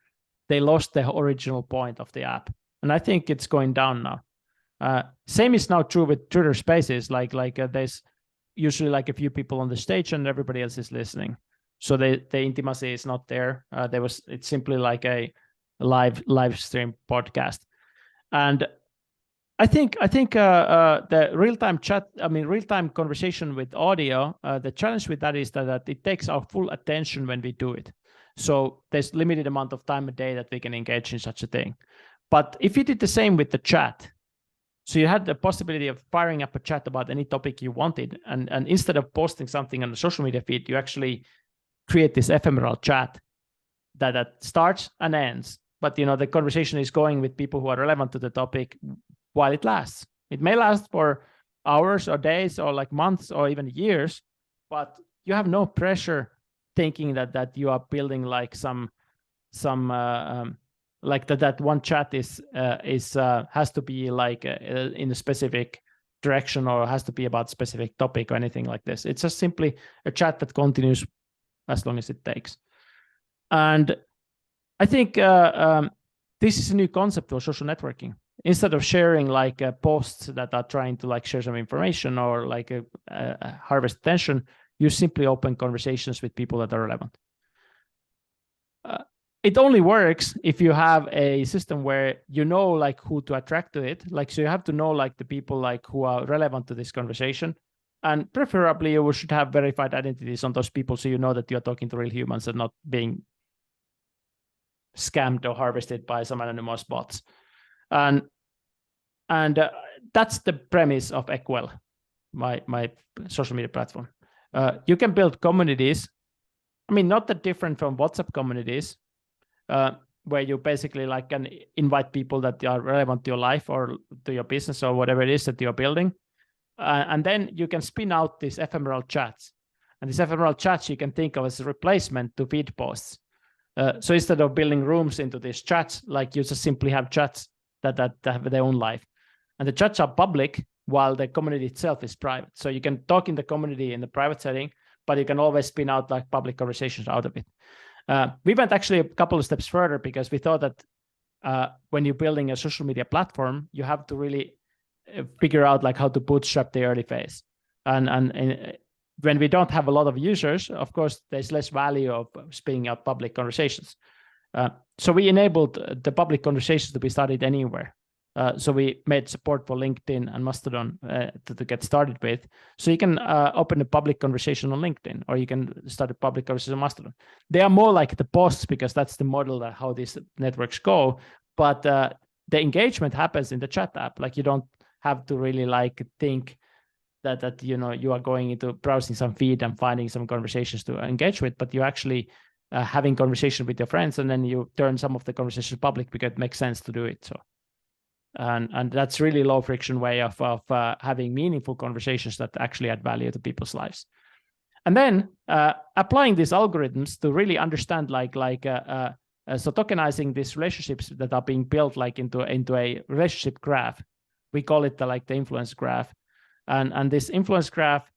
they lost the original point of the app. And I think it's going down now. Same is now true with Twitter Spaces. Like there's usually like a few people on the stage and everybody else is listening. So the intimacy is not there. It's simply like a live stream podcast. And I think the real-time chat, real-time conversation with audio, the challenge with that is that it takes our full attention when we do it. So there's limited amount of time a day that we can engage in such a thing. But if you did the same with the chat, so you had the possibility of firing up a chat about any topic you wanted, and instead of posting something on the social media feed, you actually create this ephemeral chat that starts and ends. But the conversation is going with people who are relevant to the topic while it lasts. It may last for hours or days or like months or even years, but you have no pressure thinking that you are building like some like that one chat has to be like in a specific direction or has to be about specific topic or anything like this. It's just simply a chat that continues as long as it takes. And I think this is a new concept for social networking. Instead of sharing like posts that are trying to like share some information or like harvest attention, you simply open conversations with people that are relevant. It only works if you have a system where you know like who to attract to it. Like, so you have to know like the people like who are relevant to this conversation, and preferably you should have verified identities on those people, so you know that you're talking to real humans and not being scammed or harvested by some anonymous bots. And that's the premise of Equal, my social media platform. You can build communities I mean, not that different from WhatsApp communities, where you basically like can invite people that are relevant to your life or to your business or whatever it is that you're building. And then you can spin out these ephemeral chats. And these ephemeral chats you can think of as a replacement to feed posts. So instead of building rooms into these chats, like you just simply have chats that have their own life. And the chats are public while the community itself is private. So you can talk in the community in the private setting, but you can always spin out like public conversations out of it. We went actually a couple of steps further because we thought that when you're building a social media platform, you have to really figure out like how to bootstrap the early phase. And when we don't have a lot of users, of course, there's less value of spinning out public conversations. So we enabled the public conversations to be started anywhere. So we made support for LinkedIn and Mastodon to get started with. So you can open a public conversation on LinkedIn, or you can start a public conversation on Mastodon. They are more like the posts because that's the model that how these networks go. But the engagement happens in the chat app. Like you don't have to really like think that you know you are going into browsing some feed and finding some conversations to engage with, but you're actually having conversation with your friends, and then you turn some of the conversations public because it makes sense to do it. So. And that's really low friction way of having meaningful conversations that actually add value to people's lives. And then applying these algorithms to really understand so tokenizing these relationships that are being built like into a relationship graph. We call it the influence graph. And this influence graph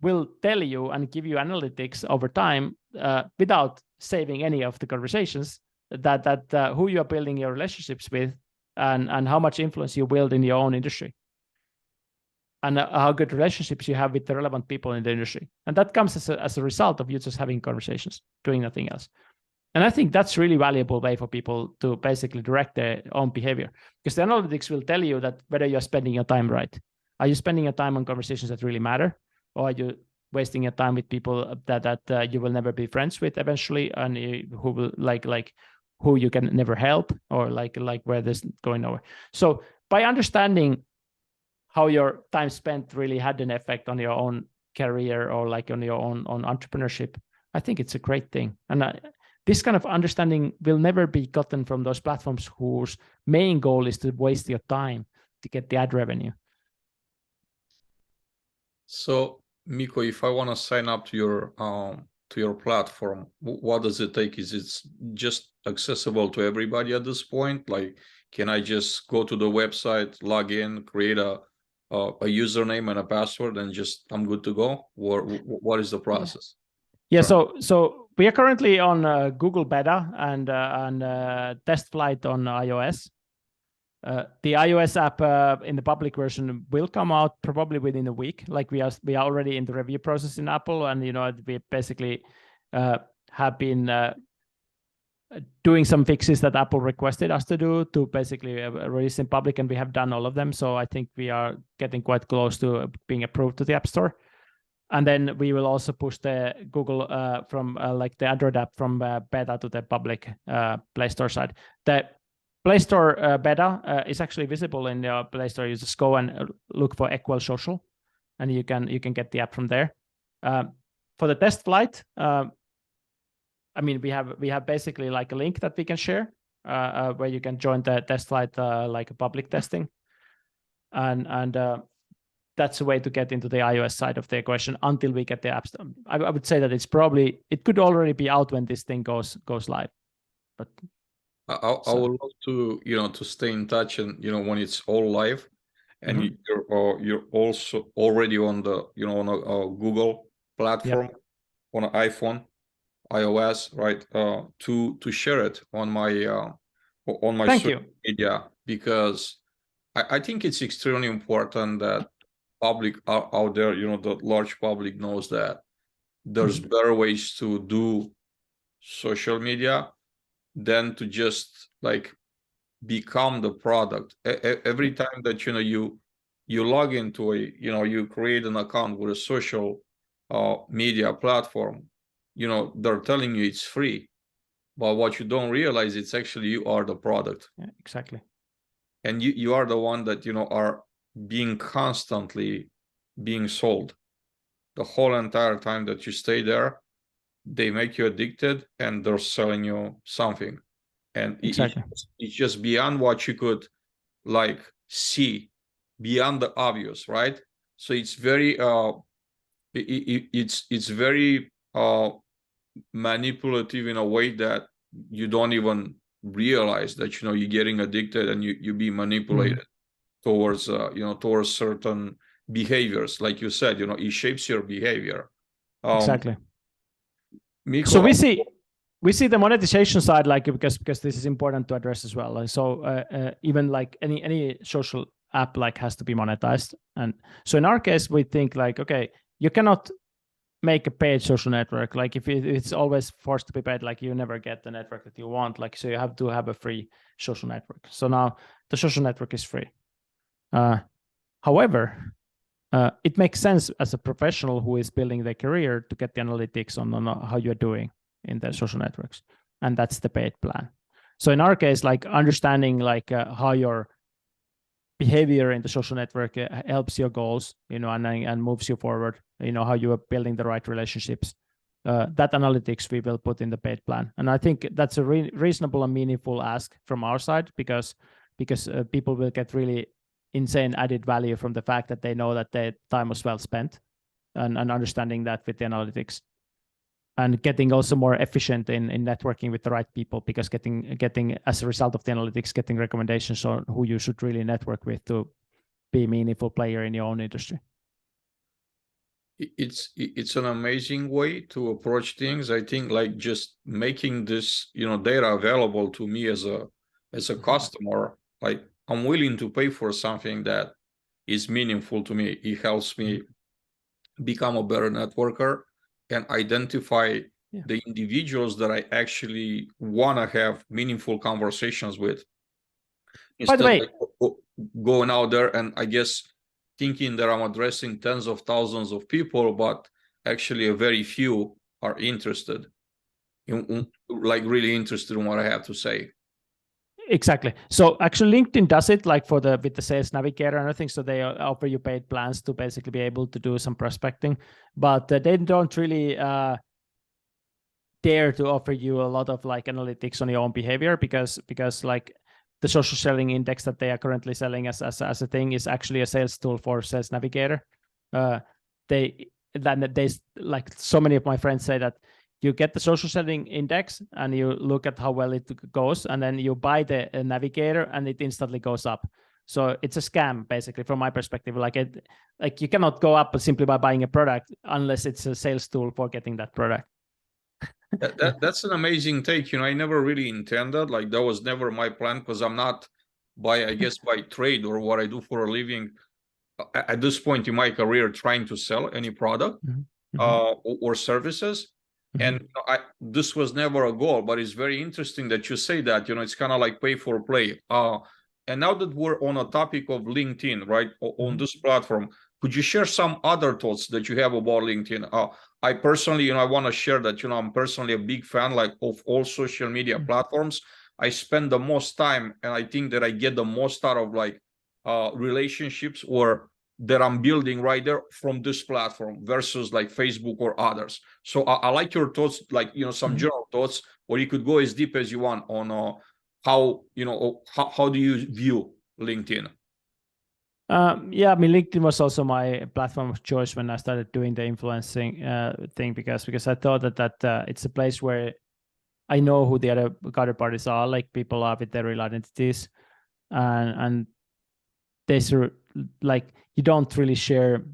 will tell you and give you analytics over time without saving any of the conversations that who you are building your relationships with, and how much influence you build in your own industry, and how good relationships you have with the relevant people in the industry. And that comes as a result of you just having conversations, doing nothing else. And I think that's really valuable way for people to basically direct their own behavior, because the analytics will tell you that whether you're spending your time right. Are you spending your time on conversations that really matter, or are you wasting your time with people that you will never be friends with eventually, and who will like who you can never help, or like where this is going nowhere. So by understanding how your time spent really had an effect on your own career or like on your own entrepreneurship, I think it's a great thing. And this kind of understanding will never be gotten from those platforms whose main goal is to waste your time to get the ad revenue. So Mikko, if I want to sign up to your platform, what does it take? Is it just accessible to everybody at this point? Like, can I just go to the website, log in, create a username and a password, and just I'm good to go? Or what is the process? Yeah. So we are currently on Google beta and test flight on iOS. The iOS app in the public version will come out probably within a week. Like we are already in the review process in Apple, and we basically have been doing some fixes that Apple requested us to do to basically release in public, and we have done all of them. So I think we are getting quite close to being approved to the App Store. And then we will also push the Google from like the Android app from beta to the public Play Store side. The Play Store beta is actually visible in the Play Store. You just go and look for Equal Social, and you can get the app from there. For the test flight, I mean, we have basically like a link that we can share where you can join the test flight like a public testing, and that's a way to get into the iOS side of the equation until we get the apps. I would say that it could already be out when this thing goes live, but. I would love to to stay in touch, and when it's all live, and you're also already on the on a Google platform, on an iPhone, iOS, right? To share it on my social media, because I think it's extremely important that public out there, the large public knows that there's better ways to do social media than to just like become the product. Every time that you log into you create an account with a social media platform, they're telling you it's free, but what you don't realize, it's actually you are the product. Yeah, exactly. And you are the one that are being constantly being sold the whole entire time that you stay there. they make you addicted and they're selling you something. And Exactly. it's just beyond what you could like see, beyond the obvious, right? So it's very it's very manipulative in a way that you don't even realize that you're getting addicted and you be manipulated towards towards certain behaviors. Like you said, it shapes your behavior. Exactly. Mikko, So we see the monetization side, like because this is important to address as well. So even like any social app like has to be monetized, and so in our case we think like, okay, you cannot make a paid social network. Like if it's always forced to be paid, like you never get the network that you want. Like so you have to have a free social network. So now the social network is free. However, it makes sense as a professional who is building their career to get the analytics on how you're doing in the social networks, and that's the paid plan. So in our case, like understanding like how your behavior in the social network helps your goals, and moves you forward, how you are building the right relationships. That analytics we will put in the paid plan, and I think that's a reasonable and meaningful ask from our side because people will get really insane added value from the fact that they know that their time was well spent, and understanding that with the analytics, and getting also more efficient in networking with the right people, because getting as a result of the analytics, getting recommendations on who you should really network with to be a meaningful player in your own industry. It's an amazing way to approach things. I think like just making this data available to me as a customer, like I'm willing to pay for something that is meaningful to me. It helps me become a better networker and identify the individuals that I actually want to have meaningful conversations with. By the way, like going out there and I guess thinking that I'm addressing tens of thousands of people, but actually a very few are interested like really interested in what I have to say. Exactly. So actually LinkedIn does it like with the sales navigator and everything. So they offer you paid plans to basically be able to do some prospecting, but they don't really dare to offer you a lot of like analytics on your own behavior, because like the social selling index that they are currently selling as a thing is actually a sales tool for sales navigator. They like so many of my friends say that you get the social selling index and you look at how well it goes, and then you buy the navigator and it instantly goes up. So it's a scam basically from my perspective. Like you cannot go up simply by buying a product unless it's a sales tool for getting that product. That's an amazing take. I never really intended, like that was never my plan, because I'm not by trade or what I do for a living at this point in my career trying to sell any product or services. And this was never a goal, but it's very interesting that you say that, it's kind of like pay for play. And now that we're on a topic of LinkedIn, right, on this platform, could you share some other thoughts that you have about LinkedIn? I personally, I want to share that, I'm personally a big fan of all social media platforms. I spend the most time, and I think that I get the most out of relationships or that I'm building right there from this platform versus like Facebook or others. So I like your thoughts, like, some general thoughts, or you could go as deep as you want on how do you view LinkedIn? Yeah, I mean, LinkedIn was also my platform of choice when I started doing the influencing thing, because I thought that it's a place where I know who the other counterparties are, like people are with their real identities, and they sort of, like, you don't really share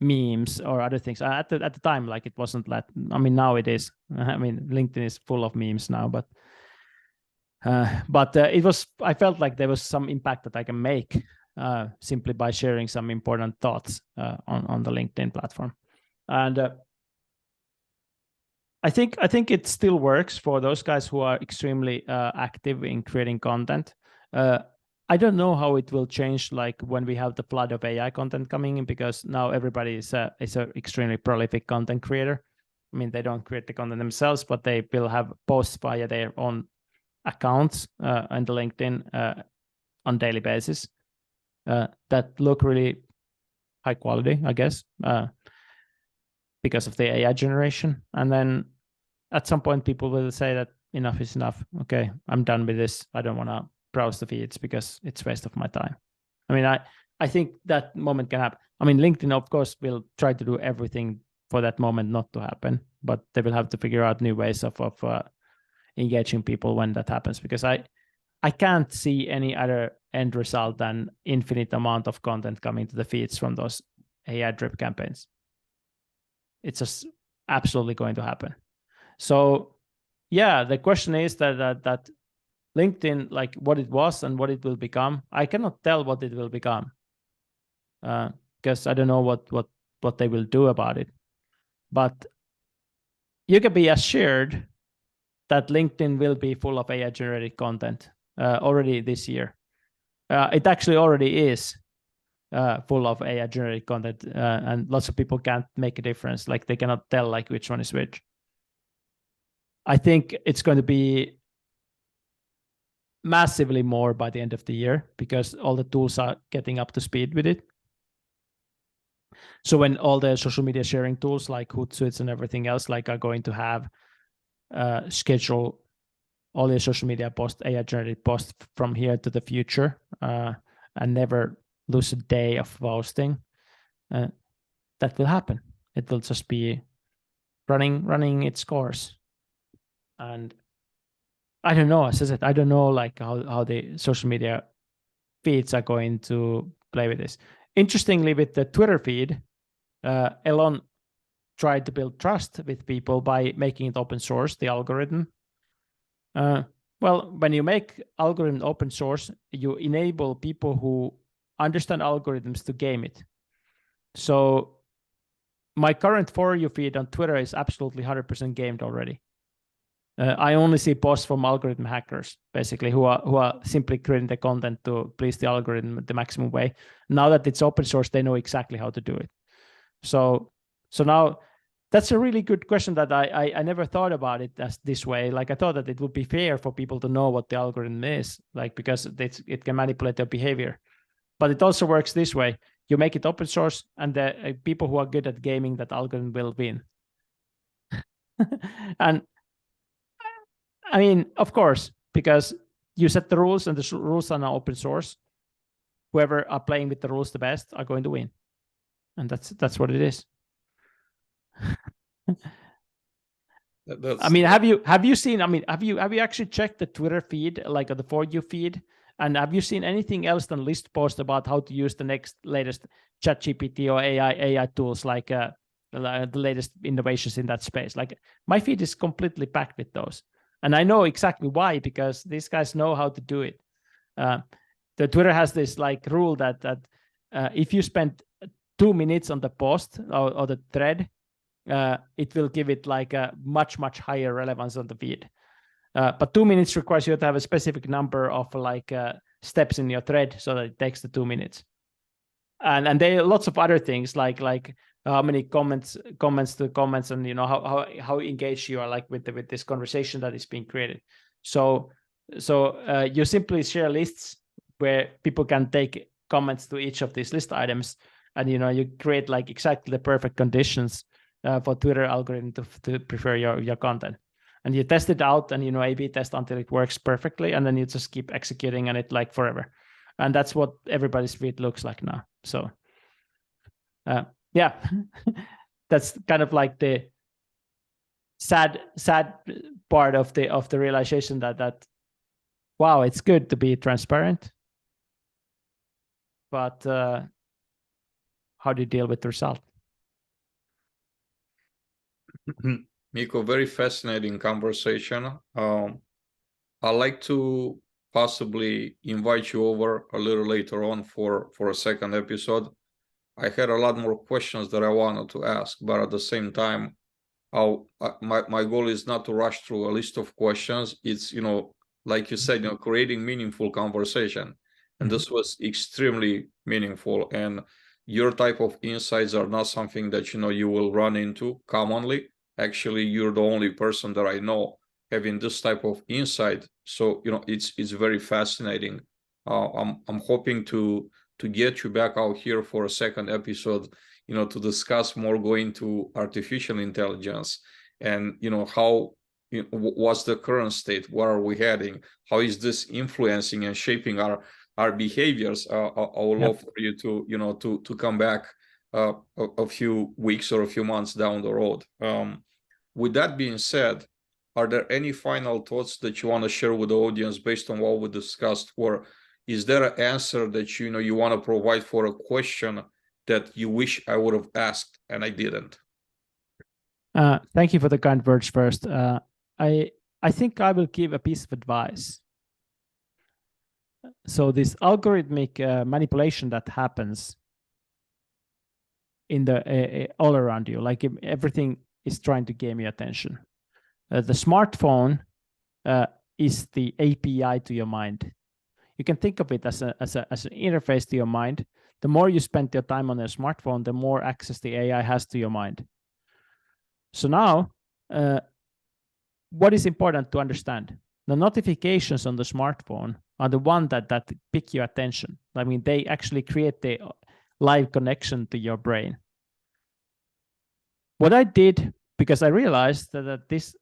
memes or other things. At the time, like, it wasn't that. I mean, now it is. I mean, LinkedIn is full of memes now, but it was. I felt like there was some impact that I can make simply by sharing some important thoughts on the LinkedIn platform, and I think it still works for those guys who are extremely active in creating content. I don't know how it will change, like when we have the flood of AI content coming in, because now everybody is a extremely prolific content creator. I mean, they don't create the content themselves, but they will have posts via their own accounts on the LinkedIn on daily basis that look really high quality, I guess, because of the AI generation. And then at some point people will say that enough is enough. Okay, I'm done with this. I don't want to browse the feeds because it's a waste of my time. I mean, I think that moment can happen. I mean, LinkedIn, of course, will try to do everything for that moment not to happen, but they will have to figure out new ways of engaging people when that happens, because I can't see any other end result than infinite amount of content coming to the feeds from those AI drip campaigns. It's just absolutely going to happen. So yeah, the question is that LinkedIn, like what it was and what it will become, I cannot tell what it will become, because I don't know what they will do about it. But you can be assured that LinkedIn will be full of AI generated content already this year. It actually already is full of AI generated content, and lots of people can't make a difference. Like they cannot tell like which one is which. I think it's going to be massively more by the end of the year because all the tools are getting up to speed with it. So when all the social media sharing tools like Hootsuite and everything else like are going to have schedule all your social media posts, AI generated posts from here to the future, and never lose a day of posting, that will happen. It will just be running its course. And I don't know, as I said, I don't know like how the social media feeds are going to play with this. Interestingly, with the Twitter feed, Elon tried to build trust with people by making it open source, the algorithm. Well, when you make algorithm open source, you enable people who understand algorithms to game it. So my current For You feed on Twitter is absolutely 100% gamed already. I only see posts from algorithm hackers, basically, who are simply creating the content to please the algorithm the maximum way. Now that it's open source, they know exactly how to do it. So now that's a really good question that I never thought about it as this way. Like I thought that it would be fair for people to know what the algorithm is, like because it can manipulate their behavior. But it also works this way. You make it open source, and the people who are good at gaming that algorithm will win. And I mean, of course, because you set the rules and the rules are now open source. Whoever are playing with the rules the best are going to win. And that's what it is. I mean, have you seen? I mean, have you actually checked the Twitter feed, like the For You feed, and have you seen anything else than list posts about how to use the latest ChatGPT or AI tools, like the latest innovations in that space? Like my feed is completely packed with those, and I know exactly why, because these guys know how to do it. The Twitter has this like rule that if you spend 2 minutes on the post or the thread, it will give it like a much higher relevance on the feed. But 2 minutes requires you to have a specific number of like steps in your thread so that it takes the 2 minutes. And there are lots of other things like how many comments to comments, and you know how engaged you are like with this conversation that is being created. So you simply share lists where people can take comments to each of these list items, and you know you create like exactly the perfect conditions for Twitter algorithm to prefer your content. And you test it out and, you know, A/B test until it works perfectly. And then you just keep executing on it like forever. And that's what everybody's feed looks like now. So, yeah, that's kind of like the sad part of the realization that, wow, it's good to be transparent. But how do you deal with the result? Mikko, very fascinating conversation. I'd like to possibly invite you over a little later on for a second episode. I had a lot more questions that I wanted to ask, but at the same time, my goal is not to rush through a list of questions. It's, you know, like you said, you know, creating meaningful conversation. And this was extremely meaningful. And your type of insights are not something that, you know, you will run into commonly. Actually, you're the only person that I know having this type of insight. So, you know, it's very fascinating. I'm hoping to get you back out here for a second episode, you know, to discuss more, going to artificial intelligence and, you know, how what's the current state? Where are we heading? How is this influencing and shaping our behaviors? I would love for you to to come back a few weeks or a few months down the road. With that being said, are there any final thoughts that you want to share with the audience based on what we discussed, or is there an answer that you want to provide for a question that you wish I would have asked and I didn't? Thank you for the kind words first. I think I will give a piece of advice. So this algorithmic manipulation that happens in the all around you, like everything is trying to gain your attention. The smartphone is the API to your mind. You can think of it as an interface to your mind. The more you spend your time on your smartphone, the more access the AI has to your mind. So now, what is important to understand? The notifications on the smartphone are the one that pick your attention. I mean, they actually create the live connection to your brain. What I did, because I realized that this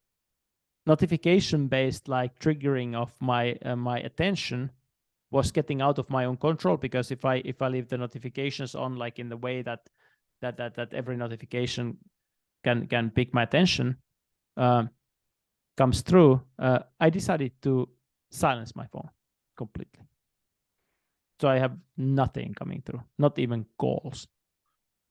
notification-based like triggering of my attention was getting out of my own control, because if I leave the notifications on like in the way that every notification can pick my attention comes through, I decided to silence my phone completely. So I have nothing coming through, not even calls.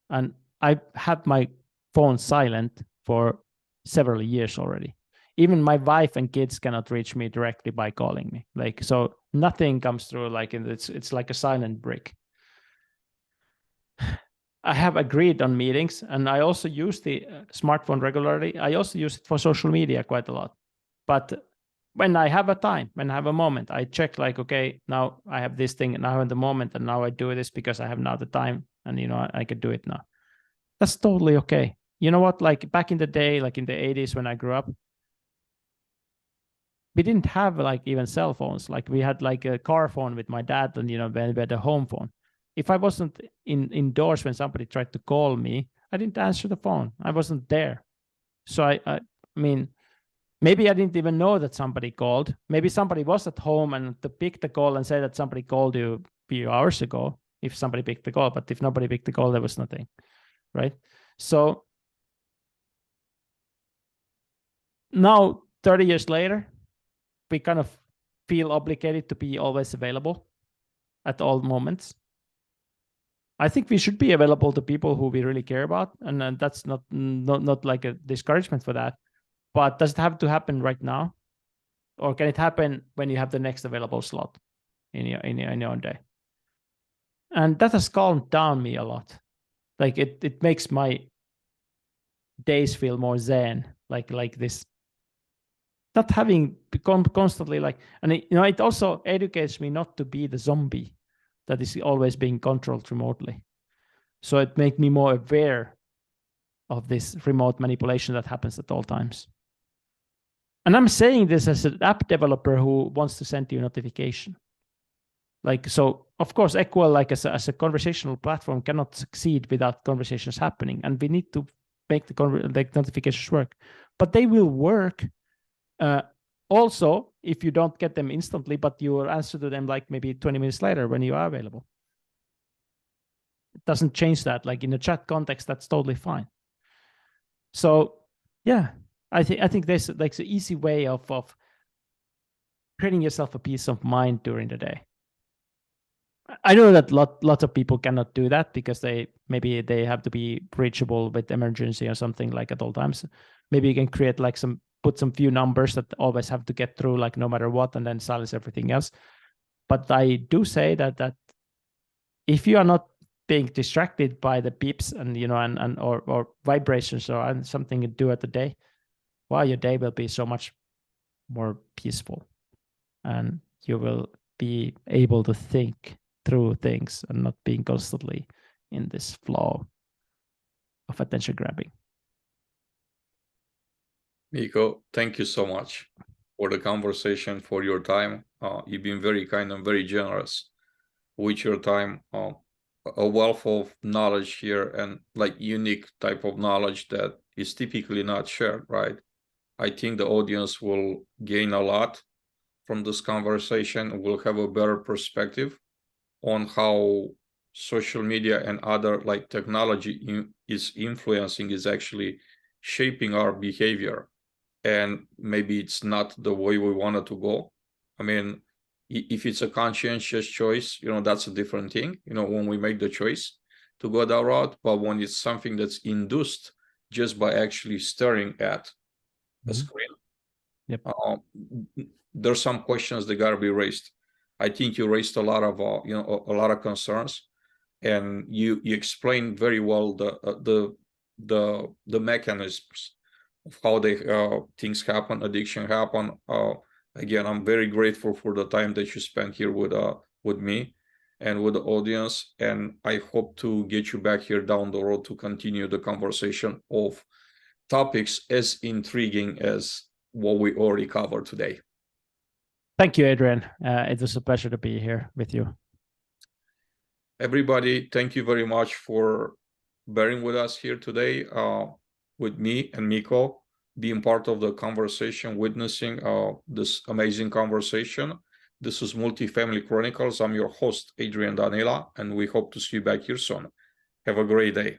And I had my phone silent for several years already. Even my wife and kids cannot reach me directly by calling me. Like, so nothing comes through, like it's like a silent brick. I have agreed on meetings, and I also use the smartphone regularly. I also use it for social media quite a lot. But when I have a time, when I have a moment, I check like, okay, now I have this thing now in the moment, and now I do this because I have now the time, and I can do it now. That's totally okay. You know what? Like back in the day, like in the 80s when I grew up, we didn't have like even cell phones. Like we had like a car phone with my dad, and we had a home phone. If I wasn't indoors when somebody tried to call me, I didn't answer the phone. I wasn't there. So I mean, maybe I didn't even know that somebody called. Maybe somebody was at home and to pick the call and say that somebody called you a few hours ago, if somebody picked the call. But if nobody picked the call, there was nothing, right? So now, 30 years later, we kind of feel obligated to be always available at all moments. I think we should be available to people who we really care about, and that's not like a discouragement for that. But does it have to happen right now, or can it happen when you have the next available slot in your own day? And that has calmed down me a lot. Like it makes my days feel more zen, like this. Not having become constantly like, and it also educates me not to be the zombie that is always being controlled remotely. So it makes me more aware of this remote manipulation that happens at all times. And I'm saying this as an app developer who wants to send you a notification. Like, so of course, Equal, like as a conversational platform, cannot succeed without conversations happening. And we need to make the notifications work, but they will work. Also, if you don't get them instantly, but you will answer to them like maybe 20 minutes later when you are available. It doesn't change that. Like in a chat context, that's totally fine. So yeah, I think there's like the easy way of creating yourself a peace of mind during the day. I know that lots of people cannot do that because maybe they have to be reachable with emergency or something like at all times. Maybe you can create like put some few numbers that always have to get through, like no matter what, and then silence everything else. But I do say that if you are not being distracted by the beeps and or vibrations or something you do at the day, well, your day will be so much more peaceful, and you will be able to think through things and not being constantly in this flow of attention grabbing. Mikko, thank you so much for the conversation, for your time. You've been very kind and very generous with your time. A wealth of knowledge here, and like unique type of knowledge that is typically not shared, right? I think the audience will gain a lot from this conversation. We'll have a better perspective on how social media and other like technology is influencing, is actually shaping our behavior. And maybe it's not the way we wanted to go. I mean, if it's a conscientious choice, that's a different thing, when we make the choice to go that route. But when it's something that's induced just by actually staring at a screen, Yep. there's some questions that gotta be raised. I think you raised a lot of a lot of concerns, and you explained very well the mechanisms of how things happen, addiction happen. Again, I'm very grateful for the time that you spent here with me and with the audience, and I hope to get you back here down the road to continue the conversation of topics as intriguing as what we already covered today. Thank you, Adrian. It was a pleasure to be here with you. Everybody, thank you very much for bearing with us here today, with me and Mikko, being part of the conversation, witnessing this amazing conversation. This is Multifamily Chronicles. I'm your host, Adrian Danila, and we hope to see you back here soon. Have a great day.